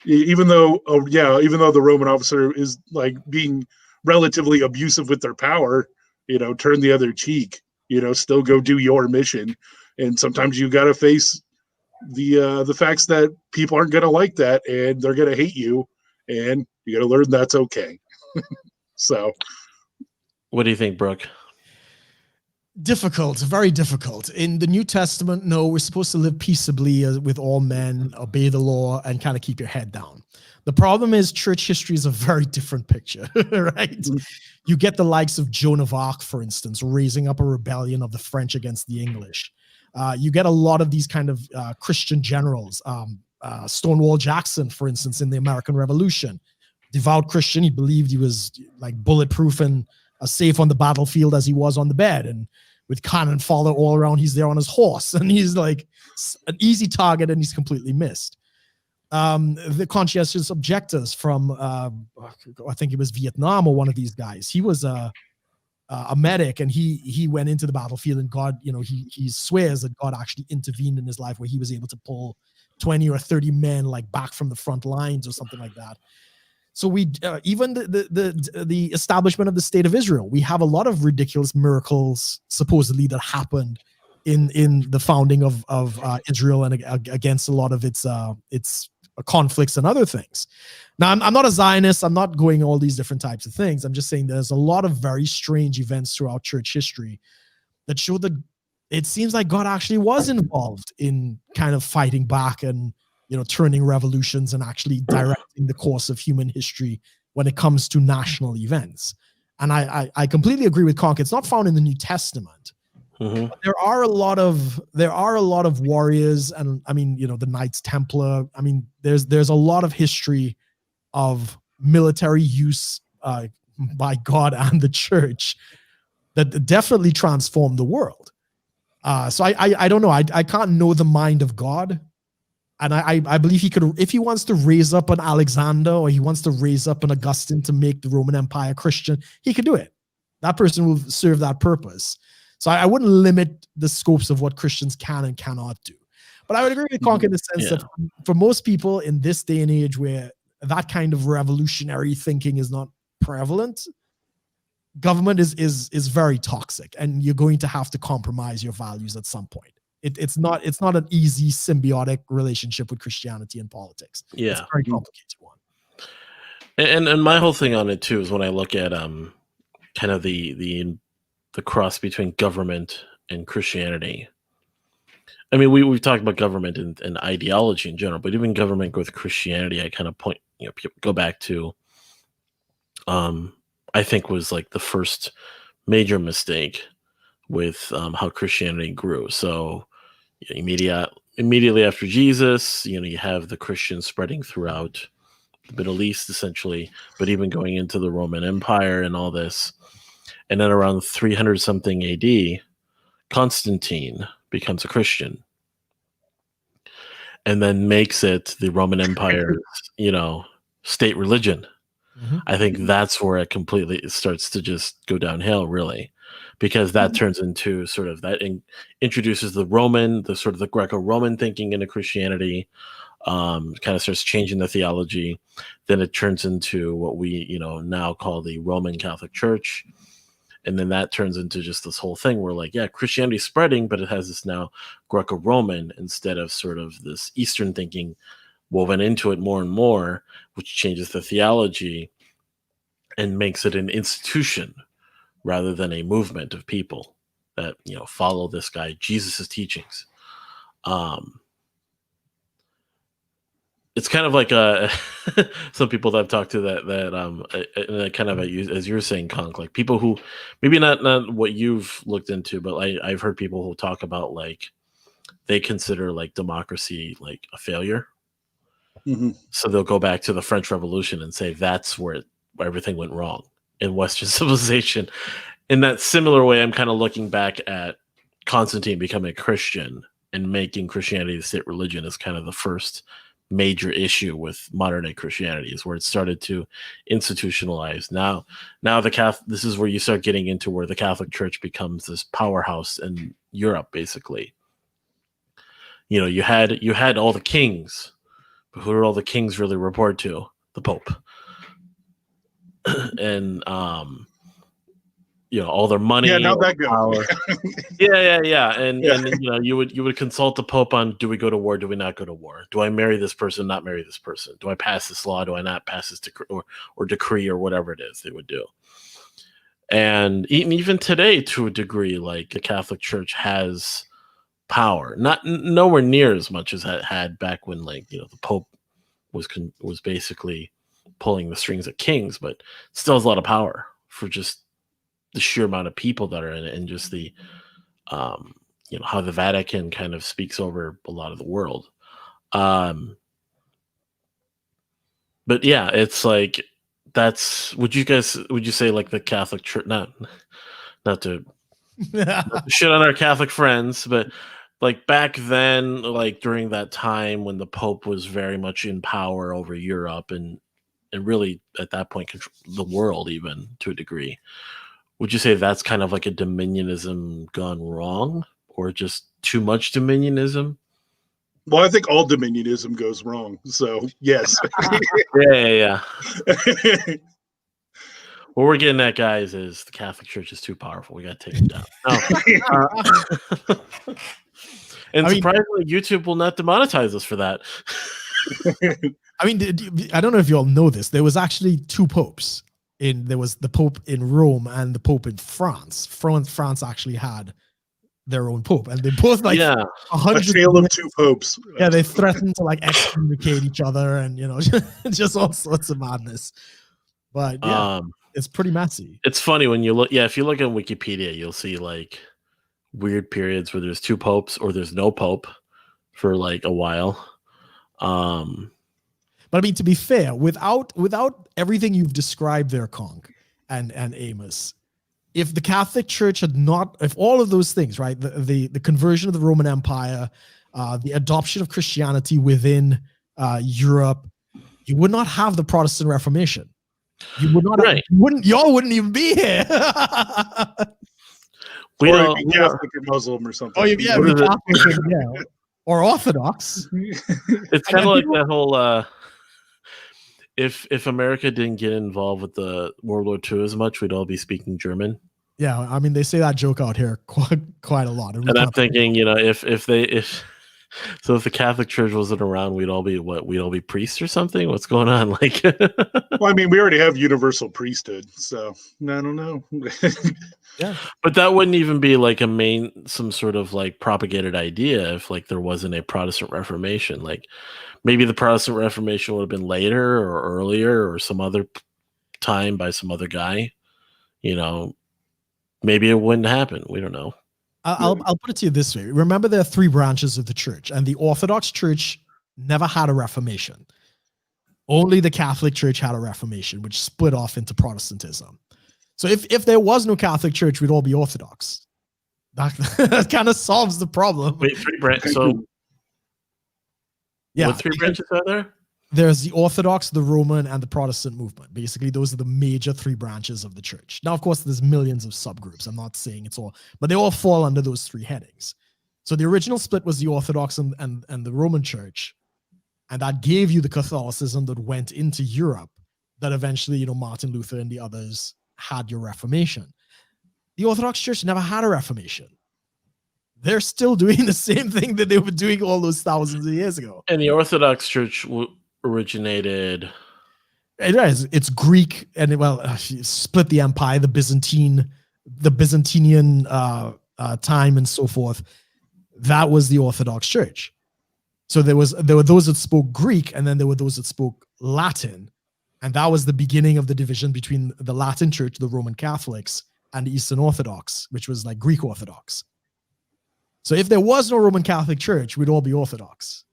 Even though the Roman officer is like being relatively abusive with their power, turn the other cheek, still go do your mission. And sometimes you got to face the facts that people aren't going to like that, and they're going to hate you, and you got to learn that's okay. So, what do you think, Brooke? Difficult, very difficult. In the New Testament, no, we're supposed to live peaceably with all men, obey the law, and kind of keep your head down. The problem is church history is a very different picture, right? Mm-hmm. You get the likes of Joan of Arc, for instance, raising up a rebellion of the French against the English. You get a lot of these kind of Christian generals. Stonewall Jackson, for instance, in the American Revolution. Devout Christian, he believed he was like bulletproof and as safe on the battlefield as he was on the bed. And with cannon fodder all around, he's there on his horse. And he's like an easy target, and he's completely missed. The conscientious objectors from, I think it was Vietnam or one of these guys. He was a medic, and he went into the battlefield, and God, he swears that God actually intervened in his life, where he was able to pull 20 or 30 men like back from the front lines or something like that. So we even the establishment of the state of Israel, we have a lot of ridiculous miracles supposedly that happened in the founding of Israel and against a lot of its conflicts and other things. Now, I'm not a Zionist. I'm not going all these different types of things. I'm just saying there's a lot of very strange events throughout church history that show that it seems like God actually was involved in kind of fighting back and, turning revolutions and actually directing the course of human history when it comes to national events. And I completely agree with CONK. It's not found in the New Testament. Mm-hmm. But there are a lot of warriors, and I mean, the Knights Templar. I mean, there's a lot of history of military use by God and the church that definitely transformed the world. So I don't know. I can't know the mind of God. And I believe he could, if he wants to raise up an Alexander or he wants to raise up an Augustine to make the Roman Empire Christian, he could do it. That person will serve that purpose. So I wouldn't limit the scopes of what Christians can and cannot do. But I would agree with CONK in the sense that for most people in this day and age where that kind of revolutionary thinking is not prevalent, government is very toxic, and you're going to have to compromise your values at some point. It's not an easy symbiotic relationship with Christianity and politics. Yeah, it's a very complicated one. And my whole thing on it too is when I look at kind of the cross between government and Christianity. I mean, we've talked about government and ideology in general, but even government with Christianity, I kind of go back to, I think was like the first major mistake with how Christianity grew. So immediately after Jesus, you have the Christians spreading throughout the Middle East, essentially, but even going into the Roman Empire and all this. And then around 300 something AD, Constantine becomes a Christian and then makes it the Roman Empire's, state religion. Mm-hmm. I think that's where it completely starts to just go downhill, really, because that turns into sort of that introduces the Greco-Roman thinking into Christianity, kind of starts changing the theology. Then it turns into what we, now call the Roman Catholic Church. And then that turns into just this whole thing where Christianity is spreading, but it has this now Greco-Roman instead of sort of this Eastern thinking woven into it more and more, which changes the theology and makes it an institution rather than a movement of people that, follow this guy, Jesus's teachings. It's kind of like some people that I've talked to that kind of as you're saying, CONK, like people who maybe not what you've looked into, but I've heard people who talk about they consider democracy like a failure. Mm-hmm. So they'll go back to the French Revolution and say that's where everything went wrong. in Western civilization. In that similar way, I'm kind of looking back at Constantine becoming a Christian and making Christianity the state religion as kind of the first major issue with modern day Christianity, is where it started to institutionalize. Now the Catholic, this is where you start getting into where the Catholic Church becomes this powerhouse in Europe, basically. You know, you had all the kings, but who are all the kings really report to? The Pope. And you know, all their money. Yeah, now that power. Yeah. And you know, you would consult the Pope on, do we go to war? Do we not go to war? Do I marry this person? Not marry this person? Do I pass this law? Do I not pass this decree or whatever it is they would do? And even today, to a degree, like the Catholic Church has power, nowhere near as much as it had back when, like, you know, the Pope was basically pulling the strings of kings, but still has a lot of power for just the sheer amount of people that are in it, and just the you know, how the Vatican kind of speaks over a lot of the world. But yeah, it's like, would you say like the Catholic Church, not to shit on our Catholic friends, but like back then, like during that time when the Pope was very much in power over Europe and really at that point the world, even to a degree, would you say that's kind of like a dominionism gone wrong, or just too much dominionism? Well, I think all dominionism goes wrong. So yes. Yeah. What we're getting at, guys, is the Catholic Church is too powerful. We got to take it down. And surprisingly, YouTube will not demonetize us for that. I mean, I don't know if you all know this. There was actually two popes. There was the Pope in Rome and the Pope in France. France actually had their own Pope, and they both like 100 a tale of two popes. Yeah, they threatened to like excommunicate each other, and you know, just all sorts of madness. But yeah, it's pretty messy. It's funny when you look. Yeah, if you look on Wikipedia, you'll see like weird periods where there's two popes or there's no pope for like a while. But I mean, to be fair, without everything you've described there, CONK and AMOS, if the Catholic Church had not, if all of those things, right, the conversion of the Roman Empire, the adoption of Christianity within Europe, you would not have the Protestant Reformation. You would not. Right. Y'all wouldn't even be here. We or be Catholic or Muslim or something. Oh yeah, Catholic, yeah, or Orthodox. It's kind of like that whole. If America didn't get involved with the World War II as much, we'd all be speaking German. Yeah, I mean, they say that joke out here quite a lot. And I'm thinking, you know, if the Catholic Church wasn't around, we'd all be priests or something. What's going on? Like, well, I mean, we already have universal priesthood, so I don't know. Yeah, but that wouldn't even be like some sort of like propagated idea if like there wasn't a Protestant Reformation. Like, maybe the Protestant Reformation would have been later or earlier or some other time by some other guy. You know, maybe it wouldn't happen. We don't know. I'll put it to you this way. Remember, there are three branches of the church, and the Orthodox Church never had a Reformation. Only the Catholic Church had a Reformation, which split off into Protestantism. So if there was no Catholic Church, we'd all be Orthodox. That kind of solves the problem. Wait, three branches. So yeah, what three branches are there? There's the Orthodox, the Roman, and the Protestant movement. Basically, those are the major three branches of the church. Now, of course, there's millions of subgroups. I'm not saying it's all, but they all fall under those three headings. So the original split was the Orthodox and the Roman church. And that gave you the Catholicism that went into Europe that eventually, you know, Martin Luther and the others had your Reformation. The Orthodox Church never had a Reformation. They're still doing the same thing that they were doing all those thousands of years ago. And the Orthodox Church originated. It's Greek, and split the empire, the Byzantinian time, and so forth. That was the Orthodox Church. So there were those that spoke Greek, and then there were those that spoke Latin, and that was the beginning of the division between the Latin Church, the Roman Catholics, and the Eastern Orthodox, which was like Greek Orthodox. So if there was no Roman Catholic Church, we'd all be Orthodox.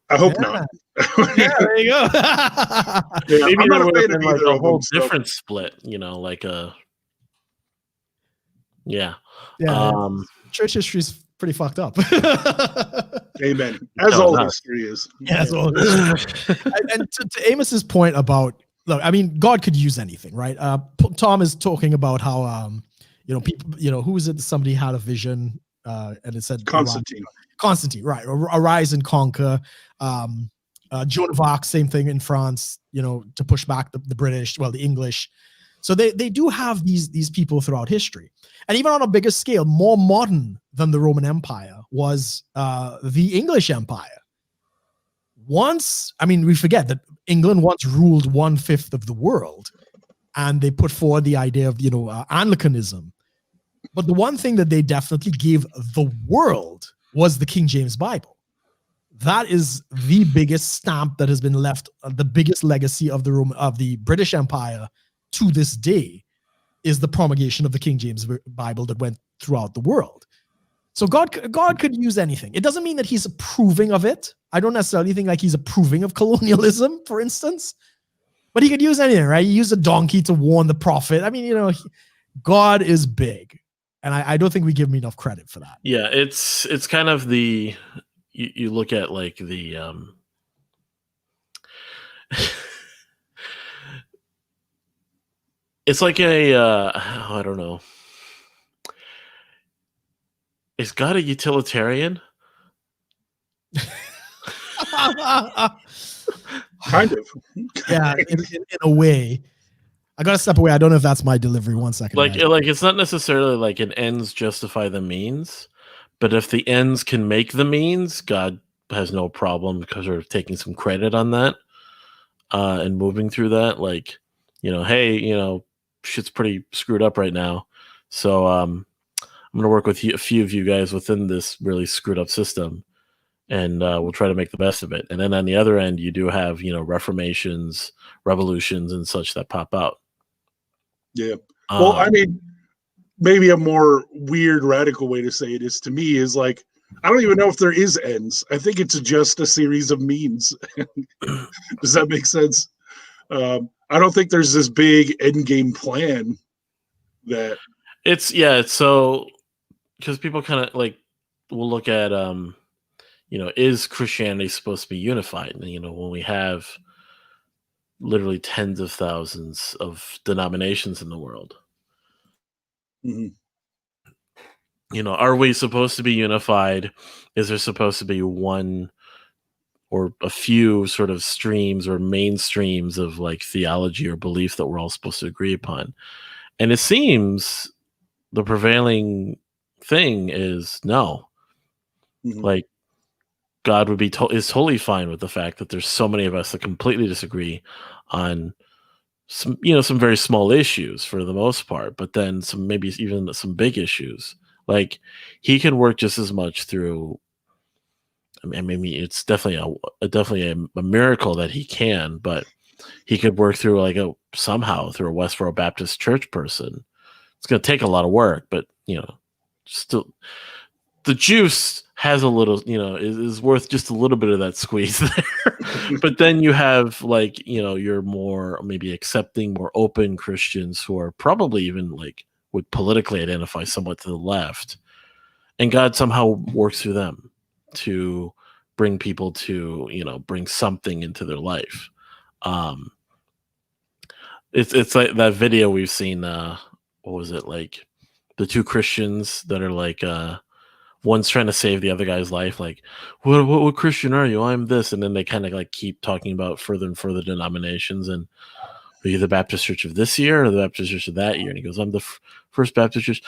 I hope not. Yeah, there you go. Yeah, Maybe I'm there not a would have fan been of like either a of whole them. So. different split, like a Yeah, Um, church history is pretty fucked up. Amen. As No, all not. history is. Yeah, as well. And to Amos's point about, look, I mean, God could use anything, right? Tom is talking about how, people, who was it? Somebody had a vision, and it said Constantine. Constantine, right? Arise and conquer. Joan of Arc, same thing in France. To push back the British, the English. So they do have these people throughout history, and even on a bigger scale, more modern than the Roman Empire was the English Empire. We forget that England once ruled 1/5 of the world, and they put forward the idea of Anglicanism. But the one thing that they definitely gave the world was the King James Bible. That is the biggest stamp that has been left, the biggest legacy of the British Empire to this day is the promulgation of the King James Bible that went throughout the world. So God could use anything. It doesn't mean that he's approving of it. I don't necessarily think like he's approving of colonialism, for instance, but he could use anything, right? He used a donkey to warn the prophet. I mean, God is big, and I don't think we give him enough credit for that. Yeah, it's kind of the you look at like the it's like a I don't know. Is God a utilitarian? Kind of. Yeah, in a way. I gotta step away. I don't know if that's my delivery. 1 second. Like it's not necessarily like an ends justify the means, but if the ends can make the means, God has no problem because we're taking some credit on that and moving through that. Like, hey, shit's pretty screwed up right now, so I'm gonna work with a few of you guys within this really screwed up system, and we'll try to make the best of it. And then on the other end, you do have reformations, revolutions, and such that pop out. Yeah. Well, I mean, maybe a more weird, radical way to say it is, to me, is like, I don't even know if there is ends. I think it's just a series of means. Does that make sense? I don't think there's this big end game plan that it's so because people kind of like will look at is Christianity supposed to be unified? And when we have literally tens of thousands of denominations in the world. Mm-hmm. Are we supposed to be unified? Is there supposed to be one or a few sort of streams or mainstreams of like theology or belief that we're all supposed to agree upon? And it seems the prevailing thing is no. Mm-hmm. Like God would be is totally fine with the fact that there's so many of us that completely disagree on some very small issues for the most part, but then maybe even some big issues. Like he can work just as much through. I mean, it's definitely a miracle that he can, but he could work through somehow through a Westboro Baptist Church person. It's going to take a lot of work, but still, the juice has a little, is worth just a little bit of that squeeze there. But then you have your more maybe accepting, more open Christians who are probably even would politically identify somewhat to the left, and God somehow works through them to bring people to bring something into their life. It's like that video we've seen. What was it, like the two Christians that are one's trying to save the other guy's life, like what Christian are you? I'm this, and then they kind of keep talking about further and further denominations, and are you the Baptist Church of this year or the Baptist Church of that year? And he goes, I'm the First Baptist Church.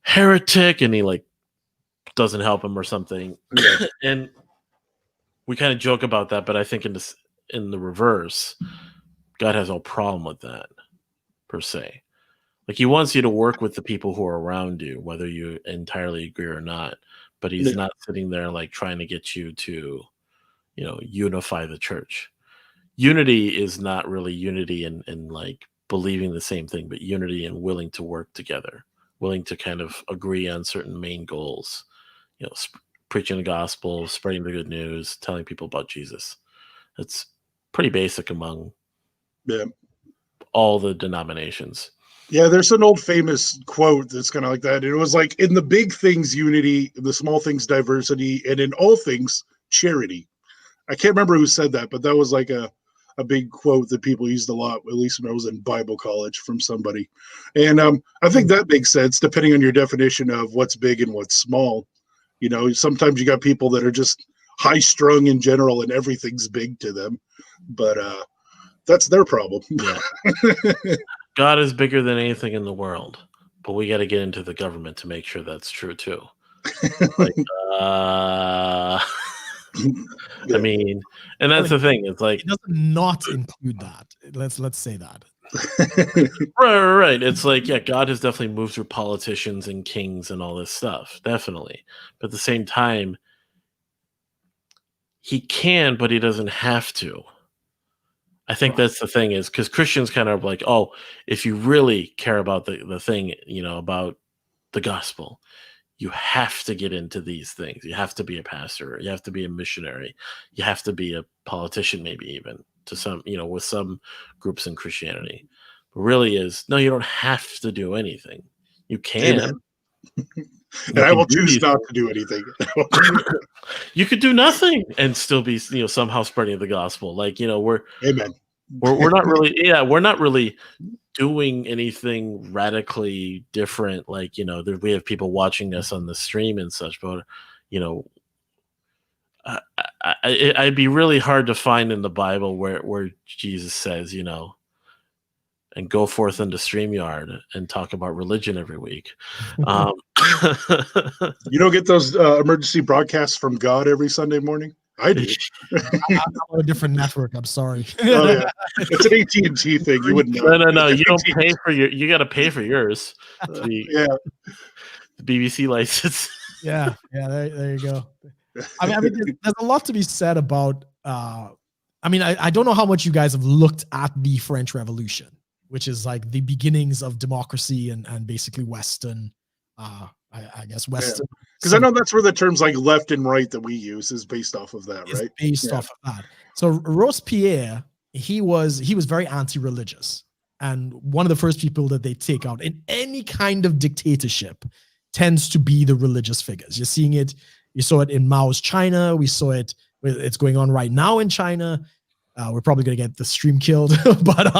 Heretic, and he doesn't help him or something. And we kind of joke about that, but I think in the reverse, God has no problem with that per se. Like he wants you to work with the people who are around you, whether you entirely agree or not. But he's not sitting there trying to get you to, unify the church. Unity is not really unity in believing the same thing, but unity and willing to work together, willing to kind of agree on certain main goals. preaching the gospel, spreading the good news, telling people about Jesus. It's pretty basic among all the denominations. Yeah, there's an old famous quote that's kind of like that. It was like, in the big things, unity, in the small things, diversity, and in all things, charity. I can't remember who said that, but that was like a big quote that people used a lot, at least when I was in Bible college, from somebody. And I think that makes sense, depending on your definition of what's big and what's small. You know, sometimes you got people that are just high strung in general and everything's big to them, but that's their problem. Yeah. God is bigger than anything in the world, but we got to get into the government to make sure that's true too. Like, I mean, and that's the thing. It's like it doesn't not include that. Let's say that. Right. It's like, yeah, God has definitely moved through politicians and kings and all this stuff, definitely. But at the same time, he can, but he doesn't have to. I think that's the thing, is because Christians kind of like, oh, if you really care about the thing, you know, about the gospel, you have to get into these things. You have to be a pastor. You have to be a missionary. You have to be a politician, maybe even to some, you know, with some groups in Christianity. But really is, no, you don't have to do anything. You can. And I will choose not to do anything. You could do nothing and still be, you know, somehow spreading the gospel. Like, you know, we're not really doing anything radically different. Like, you know, we have people watching us on the stream and such, but, you know, I'd be really hard to find in the Bible where Jesus says, you know, and go forth into StreamYard and talk about religion every week. You don't get those emergency broadcasts from God every Sunday morning? I do. I'm on a different network. I'm sorry. Oh, yeah. It's an AT&T thing. You wouldn't know. No. You don't pay for you got to pay for yours. Yeah. The BBC license. Yeah. There you go. I mean, there's a lot to be said about. I mean, I don't know how much you guys have looked at the French Revolution, which is like the beginnings of democracy and basically Western, I guess Western. Because I know that's where the terms like left and right that we use is based off of that, right? Based off of that. So Robespierre, he was very anti-religious, and one of the first people that they take out in any kind of dictatorship tends to be the religious figures. You're seeing it. You saw it in Mao's China. We saw it. It's going on right now in China. We're probably going to get the stream killed, but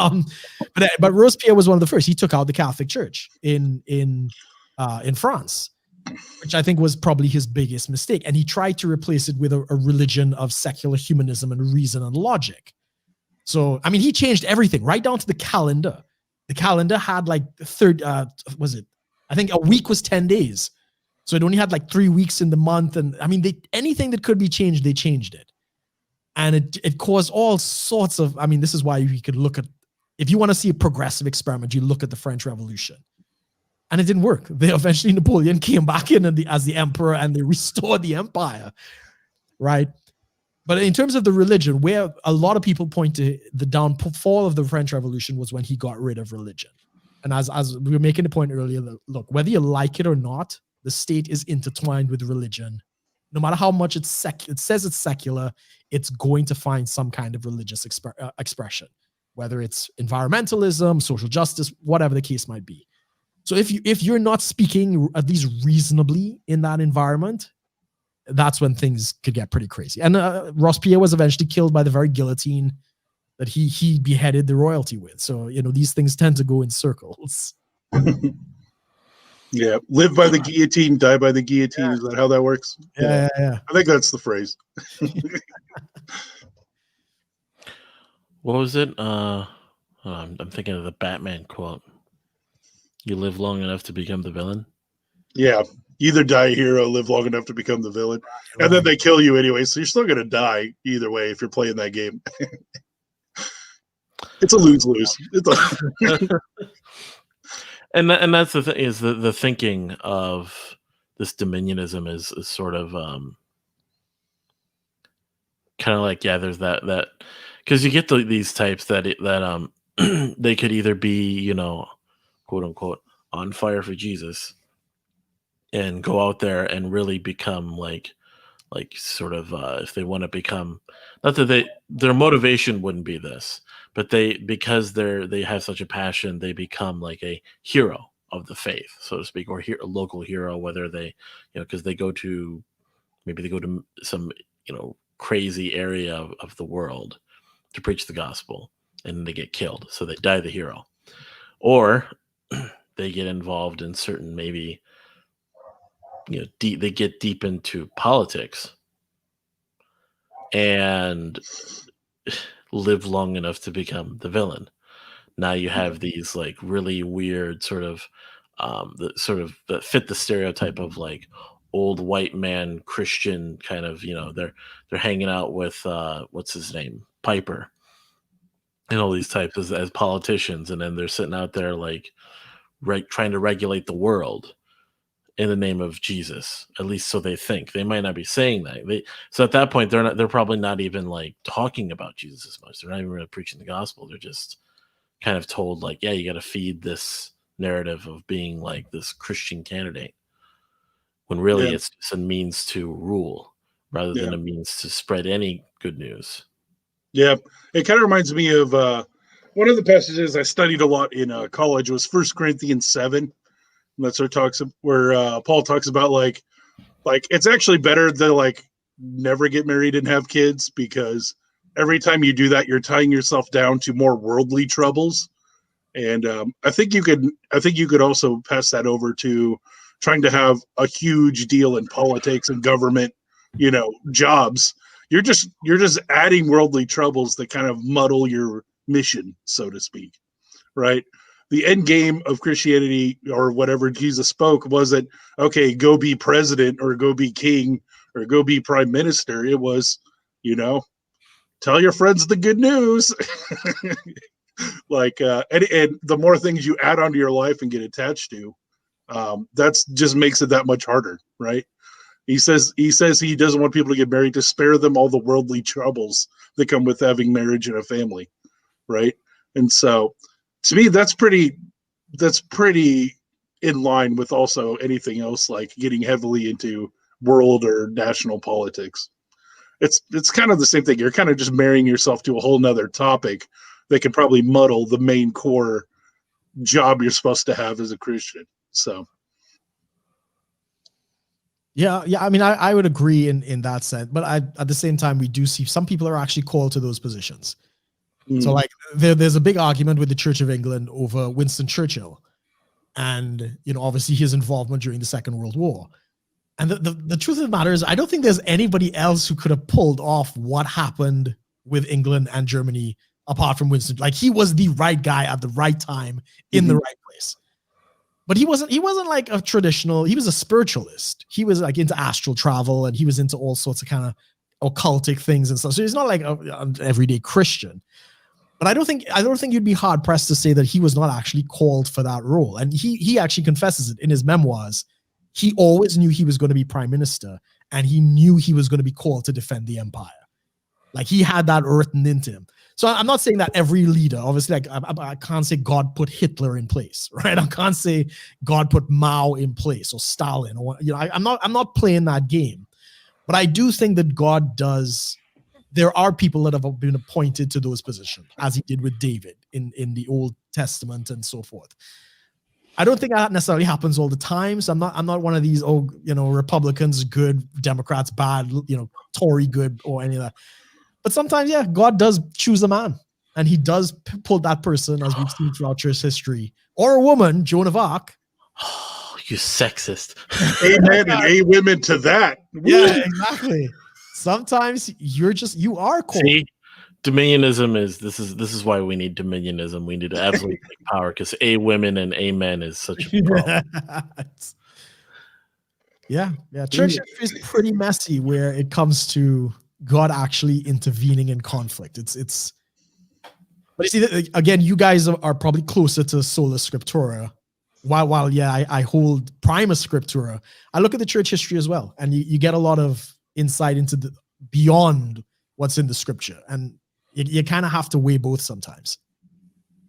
Robespierre was one of the first. He took out the Catholic Church in France, which I think was probably his biggest mistake. And he tried to replace it with a religion of secular humanism and reason and logic. So, I mean, he changed everything right down to the calendar. The calendar had like I think a week was 10 days. So it only had like 3 weeks in the month. And I mean, anything that could be changed, they changed it. And it caused all sorts of, I mean, this is why you could look at, if you want to see a progressive experiment, you look at the French Revolution. And it didn't work. Eventually Napoleon came back in as the emperor and they restored the empire, right? But in terms of the religion, where a lot of people point to the downfall of the French Revolution was when he got rid of religion. And as we were making the point earlier, look, whether you like it or not, the state is intertwined with religion. No matter how much it says it's secular, it's going to find some kind of religious expression, whether it's environmentalism, social justice, whatever the case might be. So if you're not speaking at least reasonably in that environment, that's when things could get pretty crazy. And Robespierre was eventually killed by the very guillotine that he beheaded the royalty with. So, you know, these things tend to go in circles. Yeah, live by the guillotine, die by the guillotine. Yeah. Is that how that works? Yeah. I think that's the phrase. What was it? I'm thinking of the Batman quote. You live long enough to become the villain? Yeah. Either die a hero, live long enough to become the villain. Right. And then they kill you anyway, so you're still going to die either way if you're playing that game. It's a lose-lose. And that's the thing, is the thinking of this Dominionism is sort of kind of like, yeah, there's that because you get these types that they could either be, you know, quote unquote, on fire for Jesus and go out there and really become like like sort of if they want to become, not that their motivation wouldn't be this, but because they have such a passion, they become like a hero of the faith, so to speak, or a local hero, whether they, because maybe they go to some crazy area of the world to preach the gospel, and they get killed, so they die the hero, or they get involved in certain, maybe they get deep into politics and live long enough to become the villain. Now you have these like really weird sort of that fit the stereotype of like old white man Christian kind of, they're hanging out with what's his name, Piper, and all these types as politicians, and then they're sitting out there like trying to regulate the world in the name of Jesus, at least so they think. They might not be saying that. So at that point, they're probably not even like talking about Jesus as much. They're not even really preaching the gospel. They're just kind of told like, yeah, you got to feed this narrative of being like this Christian candidate, when really it's just a means to rule rather than a means to spread any good news. Yeah, it kind of reminds me of one of the passages I studied a lot in college was 1 Corinthians 7. And that's where Paul talks about like it's actually better to like never get married and have kids, because every time you do that, you're tying yourself down to more worldly troubles. And I think you could also pass that over to trying to have a huge deal in politics and government, jobs. You're just adding worldly troubles that kind of muddle your mission, so to speak, right? The end game of Christianity, or whatever Jesus spoke, wasn't, okay, go be president or go be king or go be prime minister. It was, tell your friends the good news. Like, and the more things you add onto your life and get attached to, that's just makes it that much harder, right? He says he doesn't want people to get married, to spare them all the worldly troubles that come with having marriage and a family, right? And so, to me, that's pretty in line with also anything else like getting heavily into world or national politics. It's kind of the same thing. You're kind of just marrying yourself to a whole nother topic that can probably muddle the main core job you're supposed to have as a Christian. So. Yeah. I mean, I would agree in that sense, but at the same time, we do see some people are actually called to those positions. So like there's a big argument with the Church of England over Winston Churchill, and obviously his involvement during the Second World War. And the truth of the matter is, I don't think there's anybody else who could have pulled off what happened with England and Germany apart from Winston. Like, he was the right guy at the right time in the right place. But he wasn't like a traditional, he was a spiritualist. He was like into astral travel, and he was into all sorts of kind of occultic things and stuff. So he's not like an everyday Christian. But I don't think you'd be hard pressed to say that he was not actually called for that role. And he actually confesses it in his memoirs. He always knew he was going to be prime minister, and he knew he was going to be called to defend the empire. Like, he had that written into him. So I'm not saying that every leader, obviously, like I can't say God put Hitler in place, right? I can't say God put Mao in place or Stalin, or I'm not playing that game. But I do think that God does. There are people that have been appointed to those positions, as he did with David in the Old Testament and so forth. I don't think that necessarily happens all the time. So I'm not one of these, Republicans good, Democrats bad, Tory good, or any of that. But sometimes, yeah, God does choose a man, and he does pull that person, as we've seen throughout church history, or a woman, Joan of Arc. Oh, you sexist. Amen and a women to that. Yeah, exactly. Sometimes you are called. See, Dominionism this is why we need Dominionism. We need absolute power, because a women and amen is such a problem. Yeah. Church is pretty messy where it comes to God actually intervening in conflict. But you see, again, you guys are probably closer to sola scriptura. While I hold prima scriptura. I look at the church history as well, and you get a lot of insight into the beyond what's in the scripture, and you kind of have to weigh both sometimes.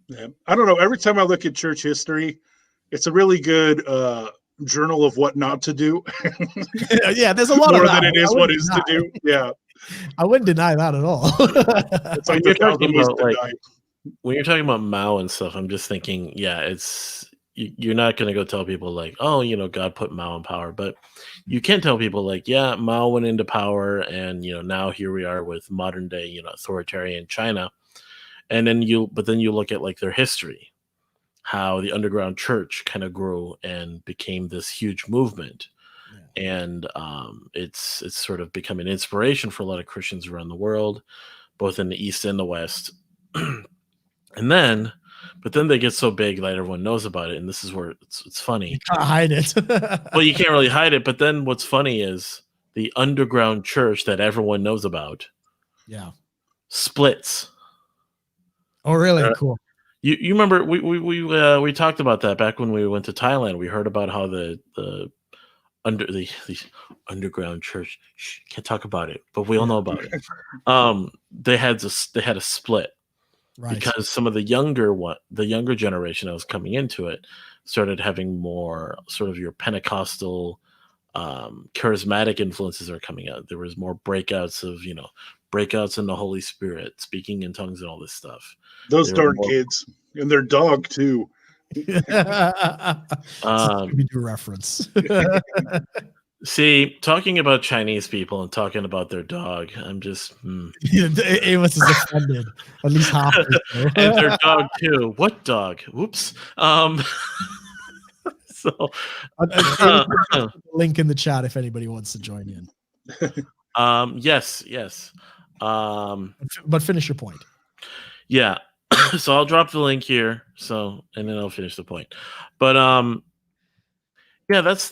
Yeah. I don't know. Every time I look at church history, it's a really good journal of what not to do. Yeah, there's a lot more of than that. it is what is to do. Yeah, I wouldn't deny that at all. it's like You're the talking thousand ways about, to like, die. when you're talking about Mao and stuff, I'm just thinking, yeah, you're not going to go tell people like, oh, God put Mao in power, but you can tell people like, yeah, Mao went into power, and now here we are with modern day, authoritarian China, and then you look at like their history, how the underground church kind of grew and became this huge movement, and it's sort of become an inspiration for a lot of Christians around the world, both in the East and the West. But then they get so big that everyone knows about it, and this is where it's funny. You can't hide it. Well, you can't really hide it, but then what's funny is the underground church that everyone knows about, splits. Oh, really? Cool. You remember we talked about that back when we went to Thailand. We heard about how the underground church, can't talk about it, but we all know about it. They had a split. Right. Because some of the younger generation that was coming into it started having more sort of your Pentecostal, charismatic influences are coming out. There was more breakouts in the Holy Spirit, speaking in tongues, and all this stuff. Those darn kids and their dog too. We do reference. See, talking about Chinese people and talking about their dog, I'm just Amos is offended. At least half. And their dog too. What dog? Whoops. So link in the chat if anybody wants to join in. Yes. But finish your point. Yeah. So I'll drop the link here. And then I'll finish the point. But yeah, that's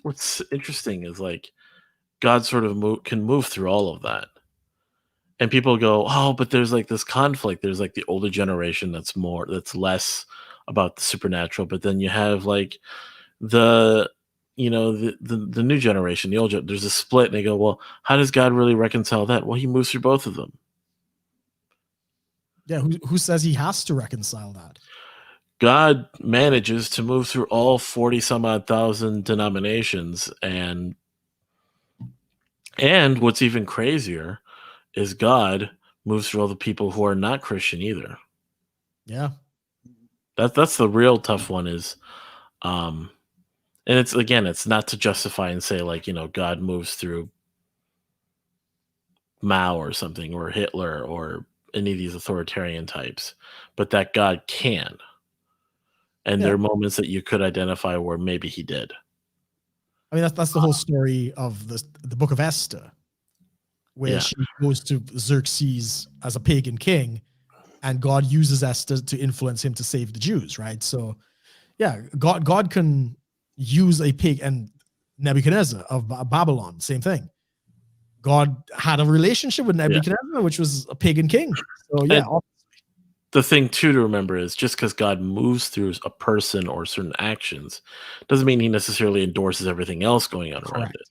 what's interesting is like God sort of can move through all of that, and people go, oh, but there's like this conflict. There's like the older generation that's less about the supernatural, but then you have like the new generation, the old. There's a split, and they go, well, how does God really reconcile that? Well, He moves through both of them. Yeah, who says He has to reconcile that? God manages to move through all 40 some odd thousand denominations, and what's even crazier is God moves through all the people who are not Christian either. Yeah. That's the real tough one is, and it's not to justify and say like, God moves through Mao or something, or Hitler, or any of these authoritarian types, but that God can. And there are moments that you could identify where maybe He did. I mean, that's the whole story of the Book of Esther, where she goes to Xerxes as a pagan king, and God uses Esther to influence him to save the Jews, right? So, yeah, God can use a pig, and Nebuchadnezzar of Babylon, same thing. God had a relationship with Nebuchadnezzar, which was a pagan king. So, yeah. The thing too to remember is just because God moves through a person or certain actions doesn't mean He necessarily endorses everything else going on around it.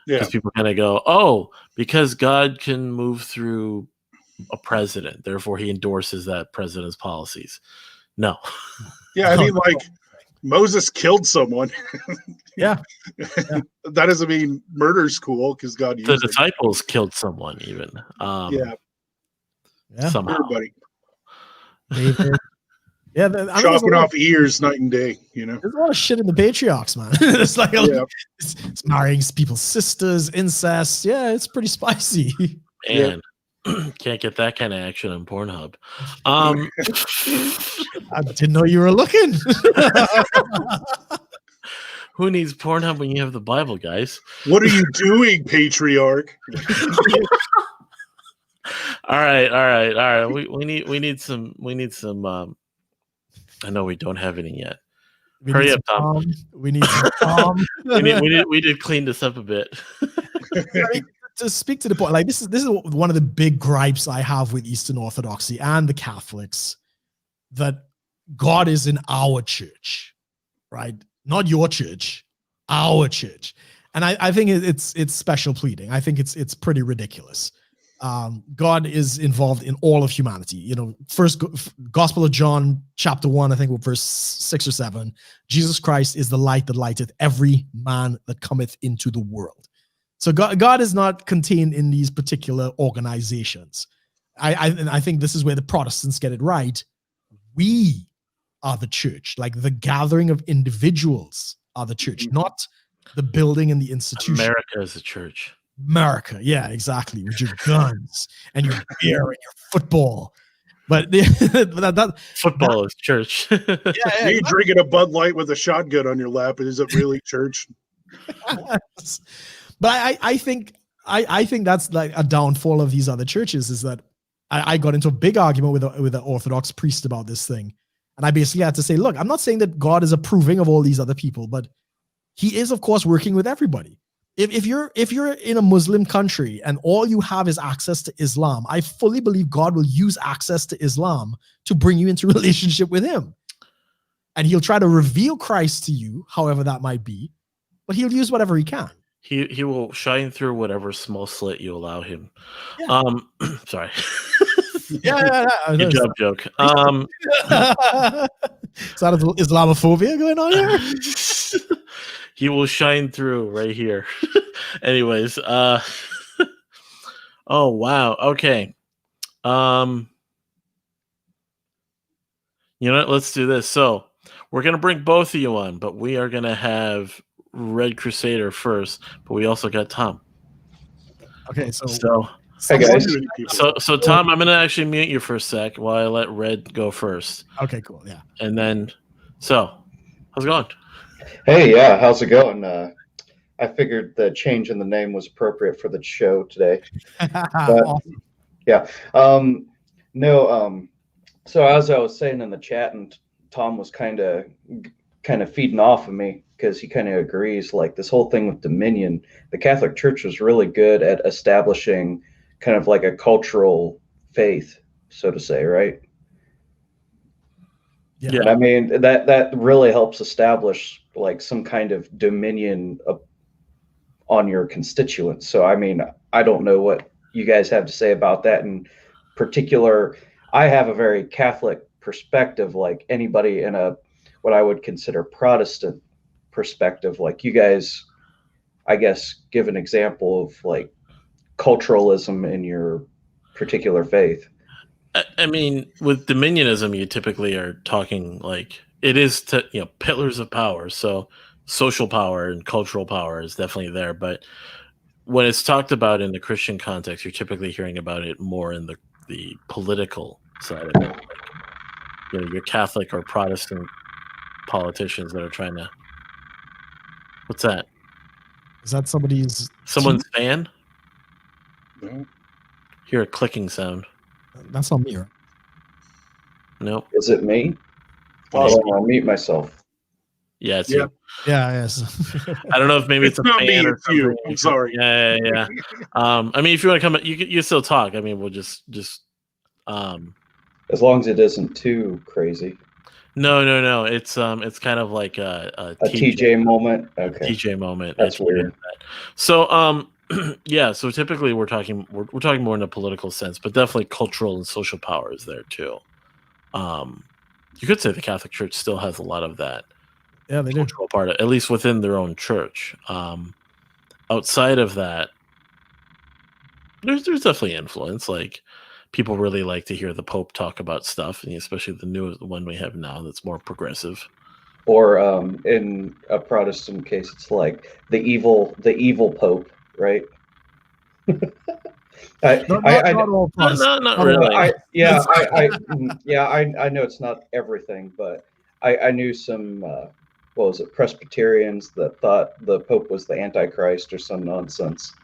Because people kind of go, oh, because God can move through a president, therefore He endorses that president's policies. No. Yeah, I mean, like Moses killed someone. Yeah. That doesn't mean murder's cool because God used the disciples killed someone even. Somehow. Everybody. David. Yeah, chopping off ears night and day. There's a lot of shit in the patriarchs, man. It's like it's marrying people's sisters, incest. Yeah, it's pretty spicy. And can't get that kind of action on Pornhub. I didn't know you were looking. Who needs Pornhub when you have the Bible, guys? What are you doing, patriarch? All right. We need some. I know we don't have any yet. Hurry up, Tom. We need some Tom. we did clean this up a bit. To speak to the point, like this is one of the big gripes I have with Eastern Orthodoxy and the Catholics, that God is in our church, right? Not your church, our church. And I think it's special pleading. I think it's pretty ridiculous. God is involved in all of humanity. You know, first Gospel of John, chapter 1, I think, verse 6 or 7. Jesus Christ is the light that lighteth every man that cometh into the world. So God is not contained in these particular organizations. I think this is where the Protestants get it right. We are the church, like the gathering of individuals are the church, not the building and the institution. America is a church. America, yeah, exactly, with your guns and your beer and your football. But football is church. Yeah, you drinking a Bud Light with a shotgun on your lap. Is it really church? But I think that's like a downfall of these other churches, is that I got into a big argument with an Orthodox priest about this thing. And I basically had to say, look, I'm not saying that God is approving of all these other people, but he is, of course, working with everybody. If you're in a Muslim country and all you have is access to Islam, I fully believe God will use access to Islam to bring you into relationship with him. And he'll try to reveal Christ to you, however that might be, but he'll use whatever he can. He will shine through whatever small slit you allow him. Yeah. Sorry. Yeah. Good job, joke. Is that Islamophobia going on here? He will shine through right here. Anyways, oh wow. Okay. You know what? Let's do this. So we're gonna bring both of you on, but we are gonna have Red Crusader first, but we also got Tom. Okay, so hey guys. So Tom, I'm gonna actually mute you for a sec while I let Red go first. Okay, cool. Yeah. And then, so how's it going? Hey, yeah, how's it going? I figured the change in the name was appropriate for the show today. Awesome. Yeah. So as I was saying in the chat, and Tom was kind of feeding off of me because he kind of agrees, like this whole thing with Dominion, the Catholic Church was really good at establishing kind of like a cultural faith, so to say, right? Yeah. I mean, that really helps establish like some kind of dominion on your constituents. So, I mean, I don't know what you guys have to say about that in particular. I have a very Catholic perspective, like anybody in what I would consider Protestant perspective. Like you guys, I guess, give an example of like culturalism in your particular faith. I mean, with Dominionism, you typically are talking like it is pillars of power. So social power and cultural power is definitely there. But when it's talked about in the Christian context, you're typically hearing about it more in the political side of it. Like, your Catholic or Protestant politicians that are trying to. What's that? Is that someone's fan? No. Hear a clicking sound. That's not me, right? Nope. Is it me? I'll mute myself. Yeah, it's Yeah. you. Yeah, yes. I don't know if maybe it's a not fan me, or it's you. something. I'm sorry. Yeah. I mean, if you want to come, you still talk. I mean, we'll just. As long as it isn't too crazy. No. It's kind of like a TJ moment. Okay. TJ moment. That's weird. So yeah. So typically we're talking more in a political sense, but definitely cultural and social power is there too. You could say the Catholic Church still has a lot of that. Yeah, they do. Cultural part, at least within their own church. Outside of that, there's definitely influence. Like people really like to hear the Pope talk about stuff, and especially the one we have now that's more progressive. Or in a Protestant case, it's like the evil Pope, right? Not really. I know it's not everything, but I knew some Presbyterians that thought the Pope was the Antichrist or some nonsense.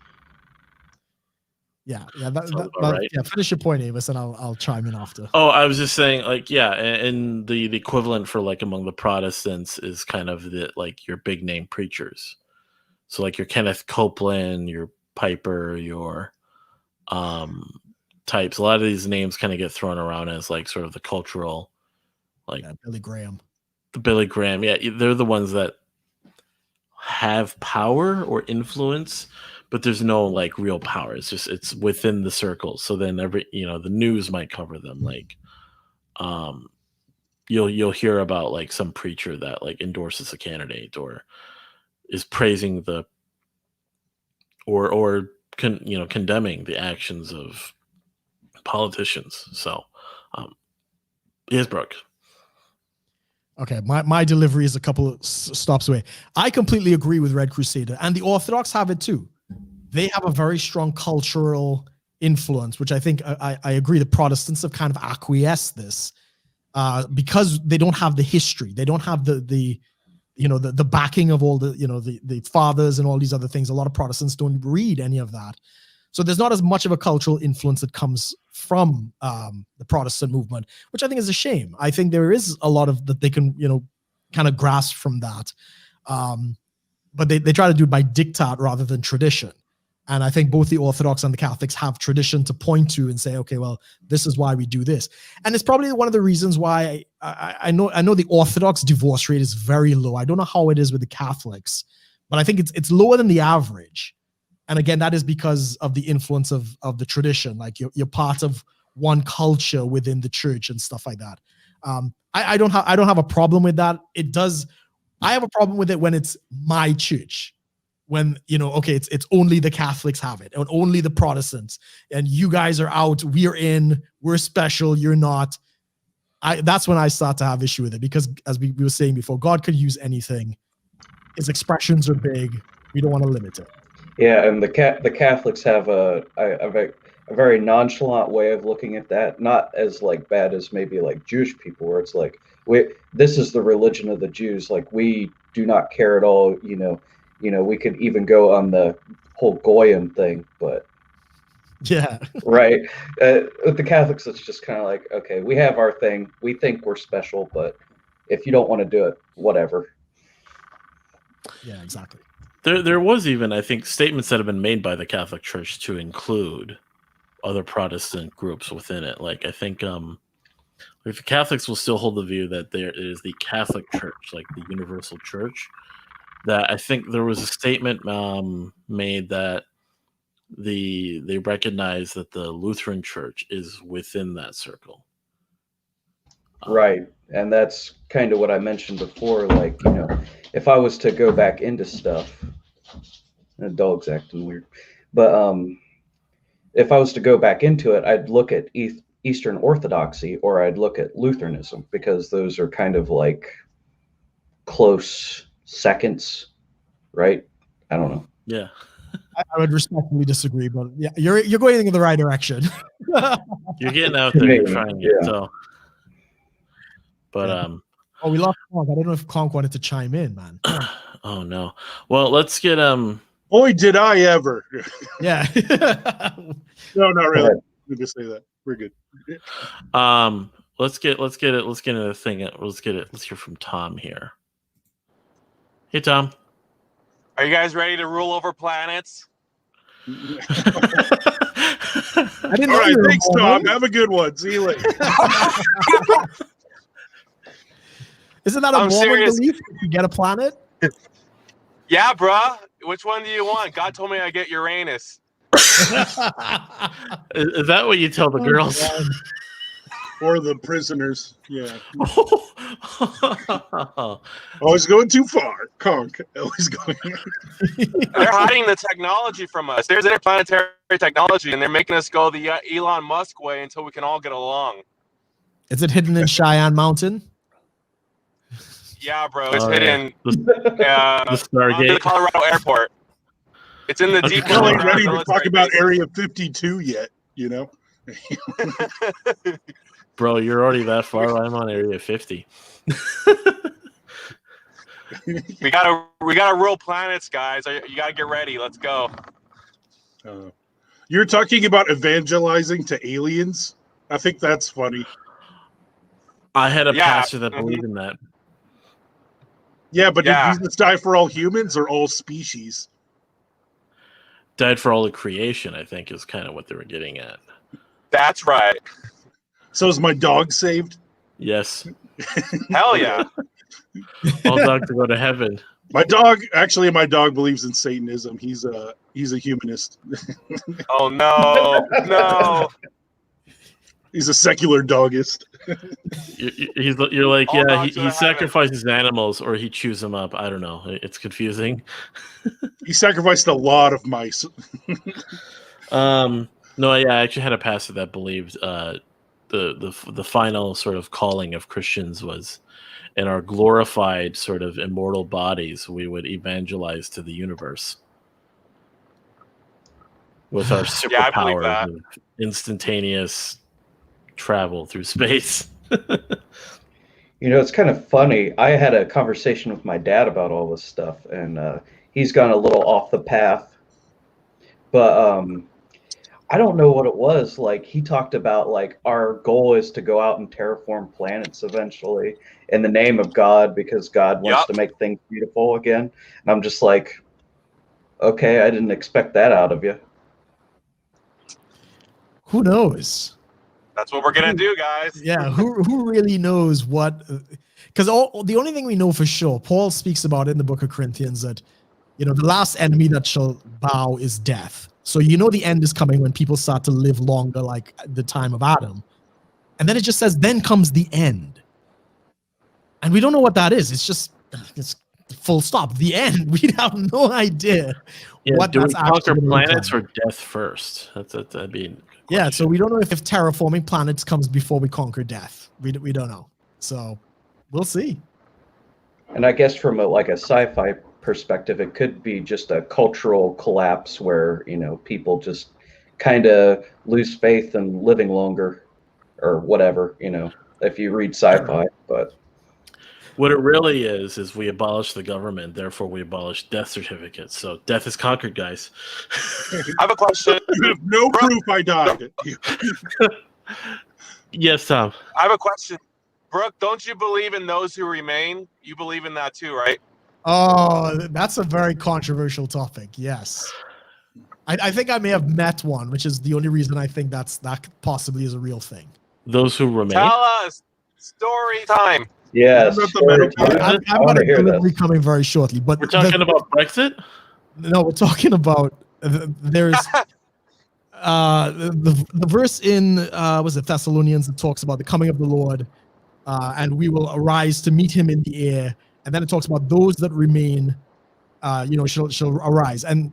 Yeah. Right. Yeah, finish your point, Amos, and I'll chime in after. Oh, I was just saying, like, yeah, and the equivalent for like among the Protestants is kind of your big name preachers. So like your Kenneth Copeland, your Piper, your types. A lot of these names kind of get thrown around as like sort of the cultural, like Billy Graham. The Billy Graham, yeah, they're the ones that have power or influence, but there's no like real power. It's within the circle. So then the news might cover them. Like, you'll hear about like some preacher that like endorses a candidate or is praising or condemning the actions of politicians. So, here's Brooke. Okay, my delivery is a couple of stops away. I completely agree with Red Crusader, and the Orthodox have it too. They have a very strong cultural influence, which I think I agree. The Protestants have kind of acquiesced this because they don't have the history. They don't have the backing of all the fathers and all these other things. A lot of Protestants don't read any of that. So there's not as much of a cultural influence that comes from the Protestant movement, which I think is a shame. I think there is a lot of that they can, kind of grasp from that. But they try to do it by diktat rather than tradition. And I think both the Orthodox and the Catholics have tradition to point to and say, okay, well, this is why we do this. And it's probably one of the reasons why I know the Orthodox divorce rate is very low. I don't know how it is with the Catholics, but I think it's lower than the average. And again, that is because of the influence of the tradition. Like you're part of one culture within the church and stuff like that. I don't have a problem with that. I have a problem with it when it's my church. When it's only the Catholics have it, and only the Protestants, and you guys are out, we're in, we're special, you're not. That's when I start to have issue with it, because as we were saying before, God could use anything. His expressions are big. We don't want to limit it. Yeah, and the Catholics have a very nonchalant way of looking at that, not as like bad as maybe like Jewish people, where it's like this is the religion of the Jews. Like we do not care at all. We could even go on the whole Goyim thing, but yeah, right. With the Catholics, it's just kind of like, okay, we have our thing. We think we're special, but if you don't want to do it, whatever. Yeah, exactly. There was even, I think, statements that have been made by the Catholic Church to include other Protestant groups within it. Like, I think if the Catholics will still hold the view that there is the Catholic Church, like the universal church, that I think there was a statement made that they recognize that the Lutheran Church is within that circle. Right. And that's kind of what I mentioned before. Like, if I was to go back into stuff, the dog's acting weird, but if I was to go back into it, I'd look at Eastern Orthodoxy or I'd look at Lutheranism, because those are kind of like close seconds, right? I don't know. Yeah. I would respectfully disagree, but yeah, you're going in the right direction. You're getting out there, you're trying it. Yeah. So, but oh, we lost CONK. I don't know if CONK wanted to chime in, man. Oh no. Well, let's get Boy, did I ever. Yeah. No, not really. Let me just say that. We're good. Let's get into the thing. Let's hear from Tom here. Hey, Tom. Are you guys ready to rule over planets? I didn't know. All right, thanks, Tom. Have a good one. See you later. Isn't that a Mormon belief? If you get a planet? Yeah, bruh. Which one do you want? God told me I get Uranus. Is that what you tell the girls? Or the prisoners. Yeah. Always going too far. CONK. Always going. They're hiding the technology from us. There's interplanetary technology, and they're making us go the Elon Musk way until we can all get along. Is it hidden in Cheyenne Mountain? Yeah, bro. It's hidden. The Stargate. The Colorado airport. It's in the deep. I ain't ready to talk about Area 52 yet, Bro, you're already that far. I'm on Area 50. We gotta rule planets, guys. You gotta get ready. Let's go. You're talking about evangelizing to aliens? I think that's funny. I had a pastor that believed in that. Yeah, but did Jesus die for all humans or all species? Died for all of creation, I think, is kind of what they were getting at. That's right. So is my dog saved? Yes. Hell yeah. All dogs to go to heaven. My dog believes in Satanism. He's a humanist. Oh no. He's a secular dogist. You're like, All yeah, dogs he go to sacrifices animals or he chews them up. I don't know. It's confusing. He sacrificed a lot of mice. No, yeah, I actually had a pastor that believed the final sort of calling of Christians was in our glorified sort of immortal bodies, we would evangelize to the universe with our Yeah, I believe superpowers that. of instantaneous travel through space. You know, it's kind of funny. I had a conversation with my dad about all this stuff, and he's gone a little off the path. But I don't know what it was. Like, he talked about, like, our goal is to go out and terraform planets eventually in the name of God because God wants Yup. to make things beautiful again. And I'm just like, okay, I didn't expect that out of you. Who knows? That's what we're gonna do, guys. Yeah, who really knows what? Because the only thing we know for sure, Paul speaks about in the book of Corinthians that, the last enemy that shall bow is death. So the end is coming when people start to live longer, like the time of Adam. And then it just says, then comes the end. And we don't know what that is. It's full stop. The end. We have no idea what do we that's conquer actually planets like. or death first? That'd be Yeah, so we don't know if terraforming planets comes before we conquer death. We don't know. So we'll see. And I guess from a sci-fi perspective, it could be just a cultural collapse where, people just kind of lose faith in living longer or whatever, if you read sci-fi. But what it really is we abolish the government, therefore we abolish death certificates. So death is conquered, guys. I have a question. You have no proof I died. Yes, Tom. I have a question. Brooke, don't you believe in those who remain? You believe in that too, right? Oh, that's a very controversial topic. Yes. I think I may have met one, which is the only reason I think that possibly is a real thing. Those who remain? Tell us. Story time. yes, I've got a delivery coming very shortly. But we're talking about Brexit? No, we're talking about there's the verse in was it Thessalonians that talks about the coming of the Lord, and we will arise to meet him in the air. And then it talks about those that remain, shall arise. And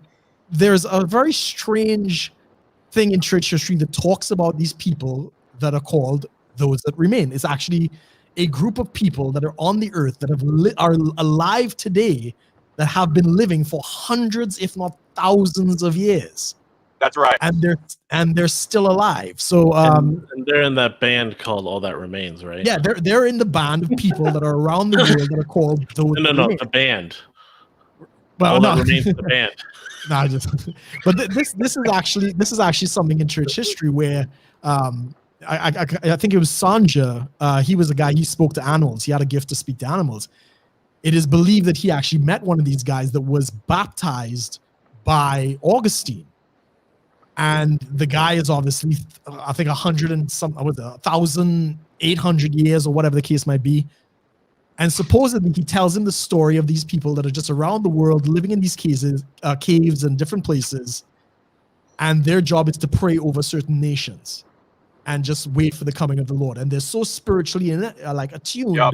there's a very strange thing in church history that talks about these people that are called those that remain. It's actually a group of people that are on the earth that are alive today that have been living for hundreds, if not thousands of years. That's right. And they're still alive. So and they're in that band called All That Remains, right? Yeah, they're in the band of people that are around the world that are called those. No, the band. Well, All no. That Remains, the band. No, but this is actually something in church history where I think it was Sanja. He was a guy. He spoke to animals. He had a gift to speak to animals. It is believed that he actually met one of these guys that was baptized by Augustine. And the guy is obviously, I think 1,800 years or whatever the case might be. And supposedly he tells him the story of these people that are just around the world living in these caves and different places. And their job is to pray over certain nations and just wait for the coming of the Lord. And they're so spiritually attuned, Yep.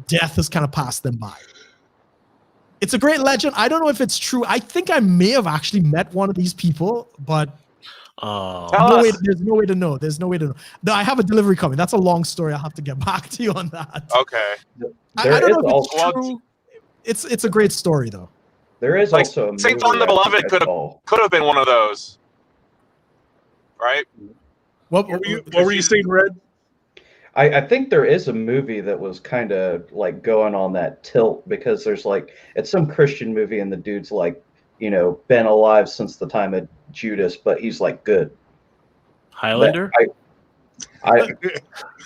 Death has kind of passed them by. It's a great legend. I don't know if it's true. I think I may have actually met one of these people, but there's no way to know. There's no way to know. No, I have a delivery coming. That's a long story. I'll have to get back to you on that. Okay. I don't know if it's true. It's a great story, though. There is also a St. John the Beloved could have been one of those, right? What were you saying, Red? I think there is a movie that was kind of going on that tilt because there's it's some Christian movie and the dude's been alive since the time of Judas, but he's good. Highlander?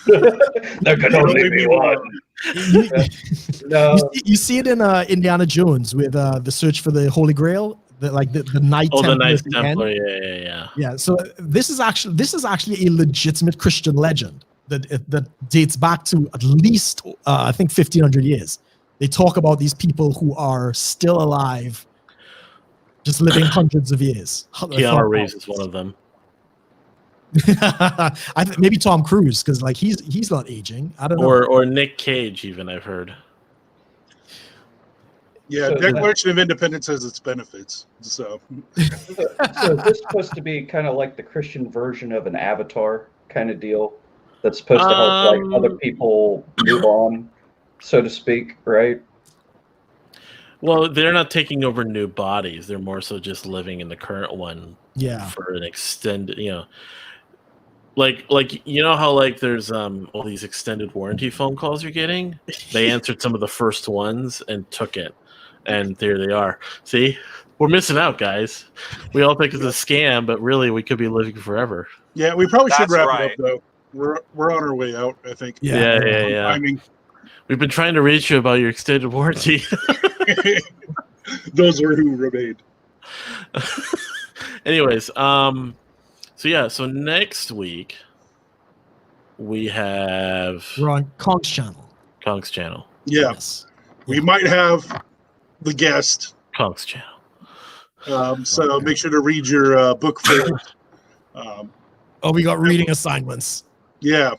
There can only be one. No. You see it in Indiana Jones with the search for the Holy Grail, the Knight Templar. Oh, the Knight Templar, yeah. Yeah, so this is actually a legitimate Christian legend that dates back to at least I think 1,500 years. They talk about these people who are still alive, just living hundreds of years. Keanu Reeves is one of them. Maybe Tom Cruise, because like he's not aging. I don't know. Or Nick Cage, even I've heard. Yeah, So Declaration of Independence has its benefits. So is this supposed to be kind of like the Christian version of an Avatar kind of deal that's supposed to help like other people move on, so to speak, right? Well, they're not taking over new bodies. They're more so just living in the current one for an extended, like how like there's all these extended warranty phone calls you're getting. They answered some of the first ones and took it. And there they are. See, we're missing out, guys. We all think it's a scam, but really, we could be living forever. yeah, we probably should That's wrap right. it up though. We're on our way out, I think. Yeah. I mean, we've been trying to reach you about your extended warranty. those are who remained. Anyways, so next week we're on Conk's channel. Conk's channel. Yeah, Yes. we might have the guest. Conk's channel. So make sure to read your book first. We got reading assignments. Yeah,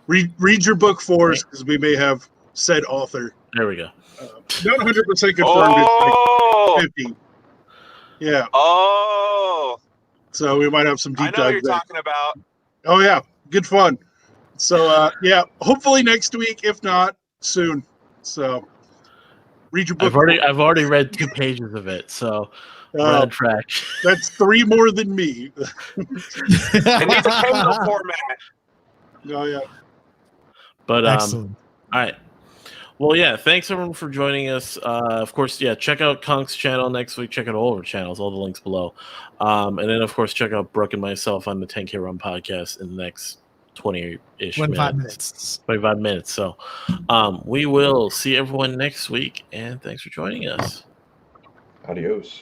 read your book for us because we may have said author. There we go. Not 100% confirmed. Oh, It's like 50. Yeah. oh! So we might have some I deep know what dive you're there. talking about. Oh yeah, good fun. So yeah, hopefully next week, if not soon. So read your book. I've already read 2 pages of it, so we're on track. That's 3 more than me. It needs a Kindle format. Oh yeah. But Excellent. all right. Well, yeah, thanks everyone for joining us. Of course, check out Conk's channel next week. Check out all of our channels, all the links below. And then, of course, check out Brooke and myself on the 10K Run podcast in the next 20-ish 25 minutes. 25 minutes. So we will see everyone next week, and thanks for joining us. Adios.